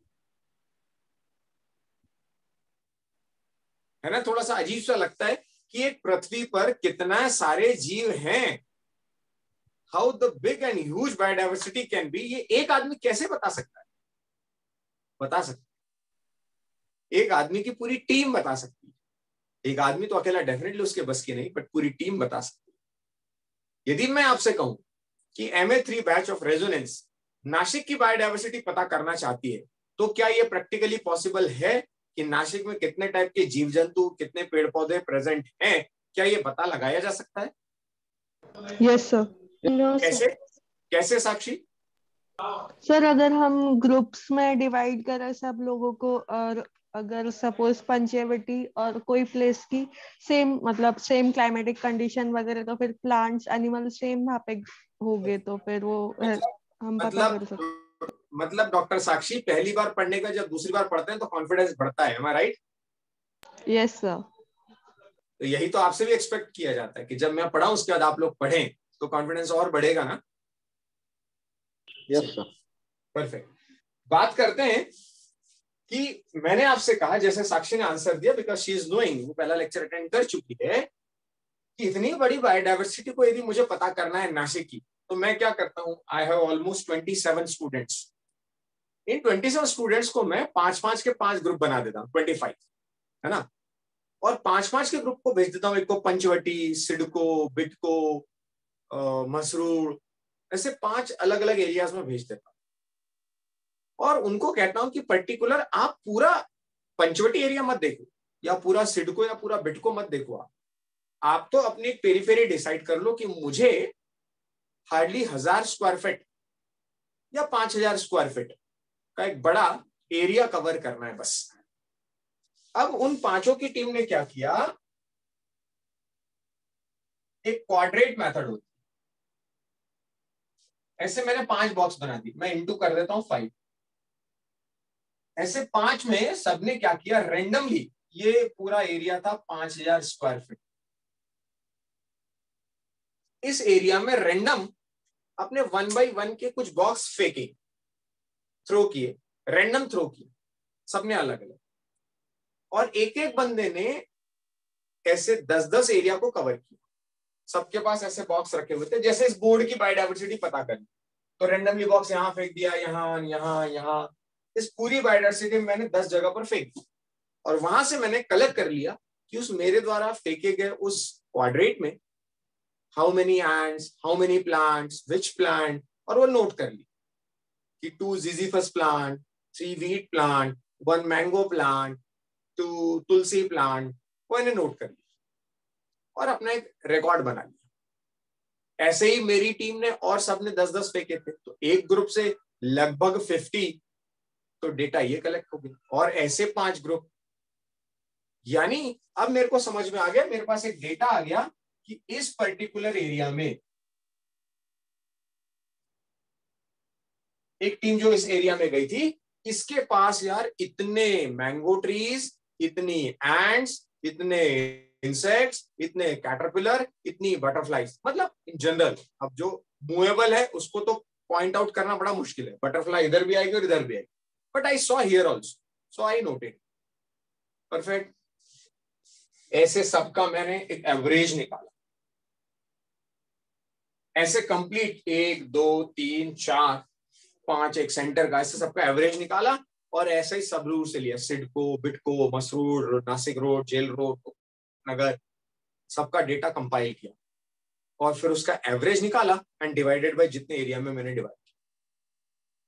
है ना, थोड़ा सा अजीब सा लगता है कि एक पृथ्वी पर कितना सारे जीव हैं। How the big and huge biodiversity can be, ये एक आदमी कैसे बता सकता है? बता सकता है, एक आदमी की पूरी टीम बता सकती है। एक आदमी तो अकेला डेफिनेटली उसके बस की नहीं, बट पूरी टीम बता सकती है। यदि मैं आपसे कहूं कि Ma3 batch of resonance Nashik की बायोडाइवर्सिटी पता करना चाहती है, तो क्या ये प्रैक्टिकली पॉसिबल है कि नासिक में कितने टाइप के जीव जंतु, कितने पेड़ पौधे प्रेजेंट हैं? क्या ये पता लगाया जा सकता है? Yes sir. कैसे कैसे साक्षी? सर अगर हम ग्रुप्स में डिवाइड करें सब लोगों को, और अगर सपोज पंचेविटी और कोई प्लेस की सेम मतलब सेम क्लाइमेटिक कंडीशन वगैरह, तो फिर प्लांट्स एनिमल सेम वहाँ पे होंगे, तो फिर वो हम पता कर सकते। मतलब डॉक्टर साक्षी, पहली बार पढ़ने का जब दूसरी बार पढ़ते हैं तो कॉन्फिडेंस बढ़ता है, am I right? Yes sir. तो यही तो आपसे भी एक्सपेक्ट किया जाता है कि जब मैं पढ़ाऊं उसके बाद आप लोग पढ़ें तो कॉन्फिडेंस और बढ़ेगा ना। Yes sir. परफेक्ट। बात करते हैं कि मैंने आपसे कहा, जैसे साक्षी ने आंसर दिया बिकॉज शी इज नोइंग, वो पहला लेक्चर अटेंड कर चुकी है, कि इतनी बड़ी बायोडाइवर्सिटी को यदि मुझे पता करना है नासिक की, तो मैं क्या करता हूं, I have almost 27 students. In 27 students को मैं 5-5 के 5 ग्रुप बना देता हूँ, 25, है ना, और 5-5 के ग्रुप को भेज देता हूँ। एक को पंचवटी, सिडको, बिटको, मसरूर, ऐसे 5 अलग अलग एरियाज में भेज देता हूँ, और उनको कहता हूं कि पर्टिकुलर आप पूरा पंचवटी एरिया मत देखो, या पूरा सिडको या पूरा बिटको मत देखो, आप तो अपनी एक पेरीफेरी डिसाइड कर लो कि मुझे हार्डली 1000 स्क्वायर फीट या 5000 स्क्वायर फीट का एक बड़ा एरिया कवर करना है बस। अब उन 5 की टीम ने क्या किया, एक क्वाड्रेट मेथड होती है, ऐसे मैंने 5 बॉक्स बना दी, मैं इंटू कर देता हूं 5, ऐसे 5 में सबने क्या किया, रेंडमली, ये पूरा एरिया था 5000 स्क्वायर फीट, इस एरिया में रेंडम अपने 1 बाई 1 के कुछ बॉक्स फेंके, थ्रो किए, रेंडम थ्रो किए, सबने अलग अलग, और एक एक बंदे ने ऐसे 10-10 एरिया को कवर किया। सबके पास ऐसे बॉक्स रखे हुए थे, जैसे इस बोर्ड की बायोडाइवर्सिटी पता करनी, तो रेंडमली बॉक्स यहां फेंक दिया, यहां, इस पूरी बायोडाइवर्सिटी में मैंने 10 जगह पर फेंक दी, और वहां से मैंने कलेक्ट कर लिया कि उस मेरे द्वारा फेंके गए उस क्वाड्रेट में how many ends, how many plants, which plant, और वो नोट कर ली कि 2 ziziphus plant, 3 wheat plant, 1 mango plant, 2 tulsi plant, वो मैंने नोट कर लिया और अपना एक रिकॉर्ड बना लिया। ऐसे ही मेरी टीम ने और सबने 10-10 फेंके थे, तो एक ग्रुप से लगभग 50, तो डेटा ये कलेक्ट हो गया, और ऐसे 5 ग्रुप, यानी अब मेरे को समझ में आ गया, मेरे पास एक डेटा आ गया कि इस पर्टिकुलर एरिया में एक टीम जो इस एरिया में गई थी, इसके पास यार इतने मैंगो ट्रीज, इतनी एंड्स, इतने इंसेक्ट्स, इतने कैटरपिलर, इतनी बटरफ्लाईज, मतलब इन जनरल। अब जो मूवेबल है उसको तो पॉइंट आउट करना बड़ा मुश्किल है, बटरफ्लाई इधर भी आएगी और इधर भी आएगी, but I saw here also, so I noted. Perfect. ऐसे सबका मैंने एक एवरेज निकाला, ऐसे कंप्लीट 1 2 3 4 5 एक सेंटर का, ऐसे सबका एवरेज निकाला, और ऐसे ही सब रूट से लिया, CIDCO, Bytco, Masrur, Nashik road, jail road, Nagar, सबका डेटा कंपाइल किया, और फिर उसका एवरेज निकाला एंड डिवाइडेड बाय जितने एरिया में मैंने डिवाइड किया।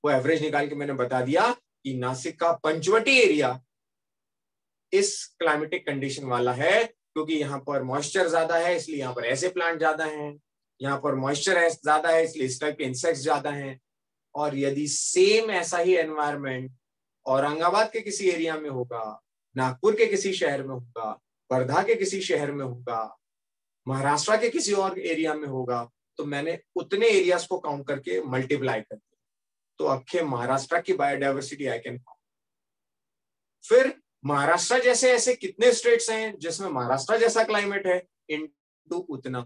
वो एवरेज निकाल के मैंने बता दिया कि नासिक का पंचवटी एरिया इस क्लाइमेटिक कंडीशन वाला है, क्योंकि यहाँ पर मॉइस्चर ज्यादा है इसलिए यहाँ पर ऐसे प्लांट ज्यादा हैं, यहाँ पर मॉइस्चर ज्यादा है इसलिए इस टाइप के इंसेक्ट्स ज्यादा हैं। और यदि सेम ऐसा ही एनवायरनमेंट औरंगाबाद के किसी एरिया में होगा, नागपुर के किसी शहर में होगा, वर्धा के किसी शहर में होगा, महाराष्ट्र के किसी और एरिया में होगा, तो मैंने उतने एरियाज को काउंट करके मल्टीप्लाई कर दिया, तो अक्षय महाराष्ट्र की बायोडाइवर्सिटी आई कैन काउंट। फिर महाराष्ट्र जैसे ऐसे कितने स्टेट्स हैं जिसमें महाराष्ट्र जैसा क्लाइमेट है, इनटू उतना,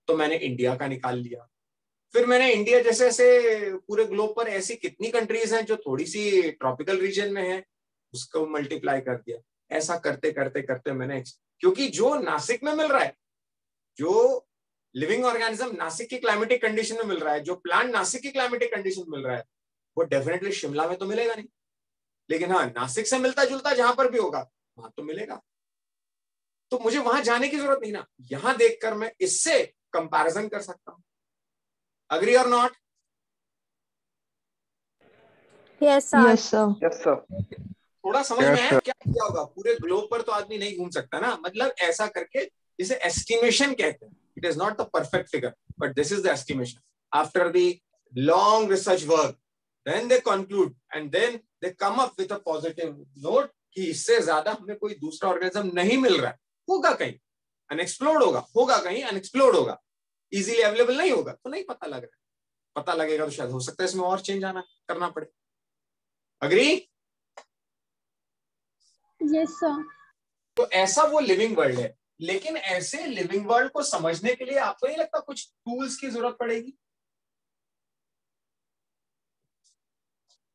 तो मैंने इंडिया का निकाल लिया। फिर मैंने इंडिया जैसे ऐसे पूरे ग्लोब पर ऐसी कितनी कंट्रीज हैं जो थोड़ी सी ट्रॉपिकल रीजन में है, उसको मल्टीप्लाई कर दिया। ऐसा करते करते करते मैंने, क्योंकि जो नासिक में मिल रहा है, जो लिविंग ऑर्गेनिज्म नासिक की क्लाइमेटिक कंडीशन में मिल रहा है, जो प्लांट नासिक की क्लाइमेटिक कंडीशन में मिल रहा है, वो डेफिनेटली शिमला में तो मिलेगा नहीं, लेकिन हाँ नासिक से मिलता जुलता जहां पर भी होगा वहां तो मिलेगा। तो मुझे वहां जाने की जरूरत नहीं ना, यहां देखकर मैं इससे कंपैरिजन कर सकता हूं। अग्री और not? Yes, sir. Yes sir. Yes, sir. थोड़ा समझ में आया क्या किया होगा? पूरे ग्लोब पर तो आदमी नहीं घूम सकता ना, मतलब ऐसा करके, इसे एस्टिमेशन कहते हैं। It is not the perfect figure, but this is the estimation after the long research work, then they conclude and then they come up with a positive note कि इससे ज्यादा हमें कोई दूसरा ऑर्गेनिज्म नहीं मिल रहा है, होगा कहीं अनएक्सप्लोर्ड होगा कहीं अनएक्सप्लोर्ड होगा, इजीली अवेलेबल नहीं होगा, तो नहीं पता लग रहा है। पता लगेगा तो शायद हो सकता है इसमें और चेंज करना पड़े। अग्री? Yes, sir. तो ऐसा वो लिविंग वर्ल्ड है, लेकिन ऐसे लिविंग वर्ल्ड को समझने के लिए आपको नहीं लगता कुछ टूल्स की जरूरत पड़ेगी?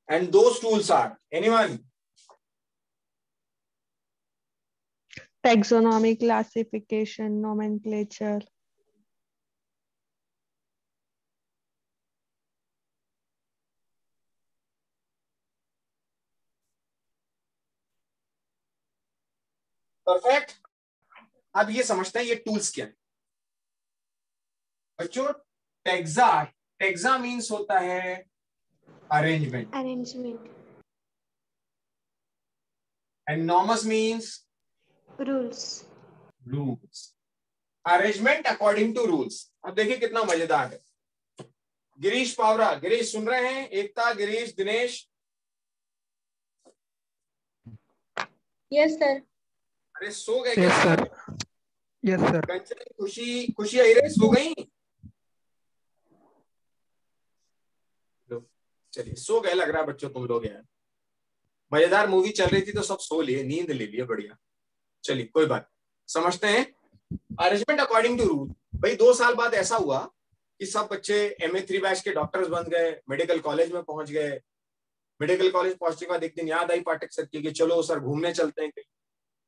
and those tools are anyone? Taxonomy, classification, nomenclature. Perfect. अब ये समझते हैं ये टूल्स क्या है बच्चों। टेक्सा मीन्स होता है arrangement, and nomos means rules. Arrangement according to rules. अब देखिए कितना मजेदार है। गिरीश पावरा, गिरीश सुन रहे हैं? एकता, गिरीश, दिनेश? Yes sir. अरे सो गए यस क्या? Sir, yes sir. कंचन, खुशी, खुशी आई रहे, सो गई? चलिए, सो गए लग रहा है बच्चों तुम लोग यार। मजेदार मूवी चल रही थी तो सब सो लिए, नींद ले लिए, बढ़िया। चलिए कोई बात। समझते हैं अरेंजमेंट अकॉर्डिंग टू रूल। भाई 2 साल बाद ऐसा हुआ कि सब बच्चे MA 3 बैच के डॉक्टर्स बन गए, मेडिकल कॉलेज में पहुंच गए। मेडिकल कॉलेज पहुंचने के बाद एक दिन याद आई पाठक सर की कि चलो सर घूमने चलते हैं कहीं।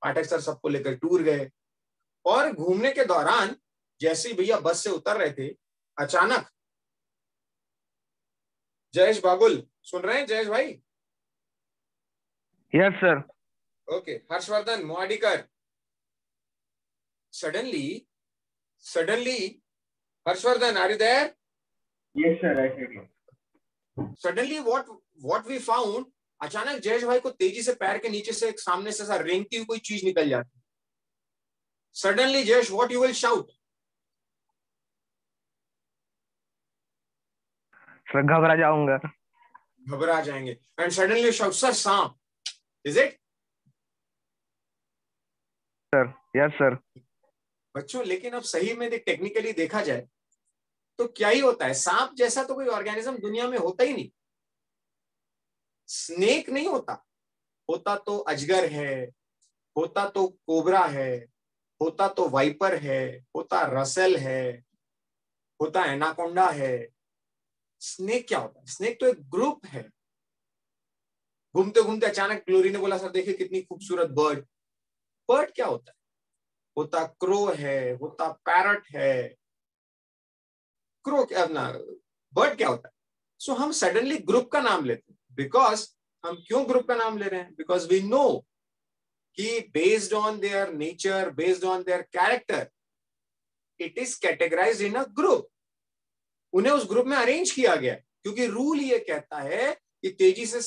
पाठक सर सबको लेकर टूर गए, और घूमने के दौरान जैसे ही भैया बस से उतर रहे थे, अचानक जयेश बागुल, सुन रहे हैं जयेश भाई? Yes sir. Okay, Harshvardhan Moadikar, suddenly Harshvardhan, are you there? Yes, sir. I said yes. Suddenly what we found, अचानक जयेश भाई को तेजी से पैर के नीचे से एक सामने से ऐसा रेंगती हुई कोई चीज निकल जाती। Suddenly Jayesh, what you will shout? Sir घबरा जाऊंगा। घबरा जाएंगे। एंड सडनली शाउट, सर सांप। Is it? Sir yes sir. बच्चों लेकिन अब सही में टेक्निकली देखा जाए तो क्या ही होता है, सांप जैसा तो कोई ऑर्गेनिज्म दुनिया में होता ही नहीं। स्नेक नहीं होता, होता तो अजगर है, होता तो कोबरा है, होता तो वाइपर है, होता रसेल है, होता एनाकोंडा है। स्नेक क्या होता है? स्नेक तो एक ग्रुप है। घूमते घूमते अचानक ग्लोरी ने बोला सर देखिए कितनी खूबसूरत बर्ड। बर्ड क्या होता है? होता क्रो है, होता पैरट है। क्रो क्या ना, बर्ड क्या होता है? सो हम सडनली ग्रुप का नाम लेते हैं। बिकॉज हम क्यों ग्रुप का नाम ले रहे हैं? बिकॉज वी नो कि based on their nature, based on their character, it is categorised in a group. उन्हें उस ग्रुप में अरेंज किया गया क्योंकि रूल ये कहता है कि तेजी से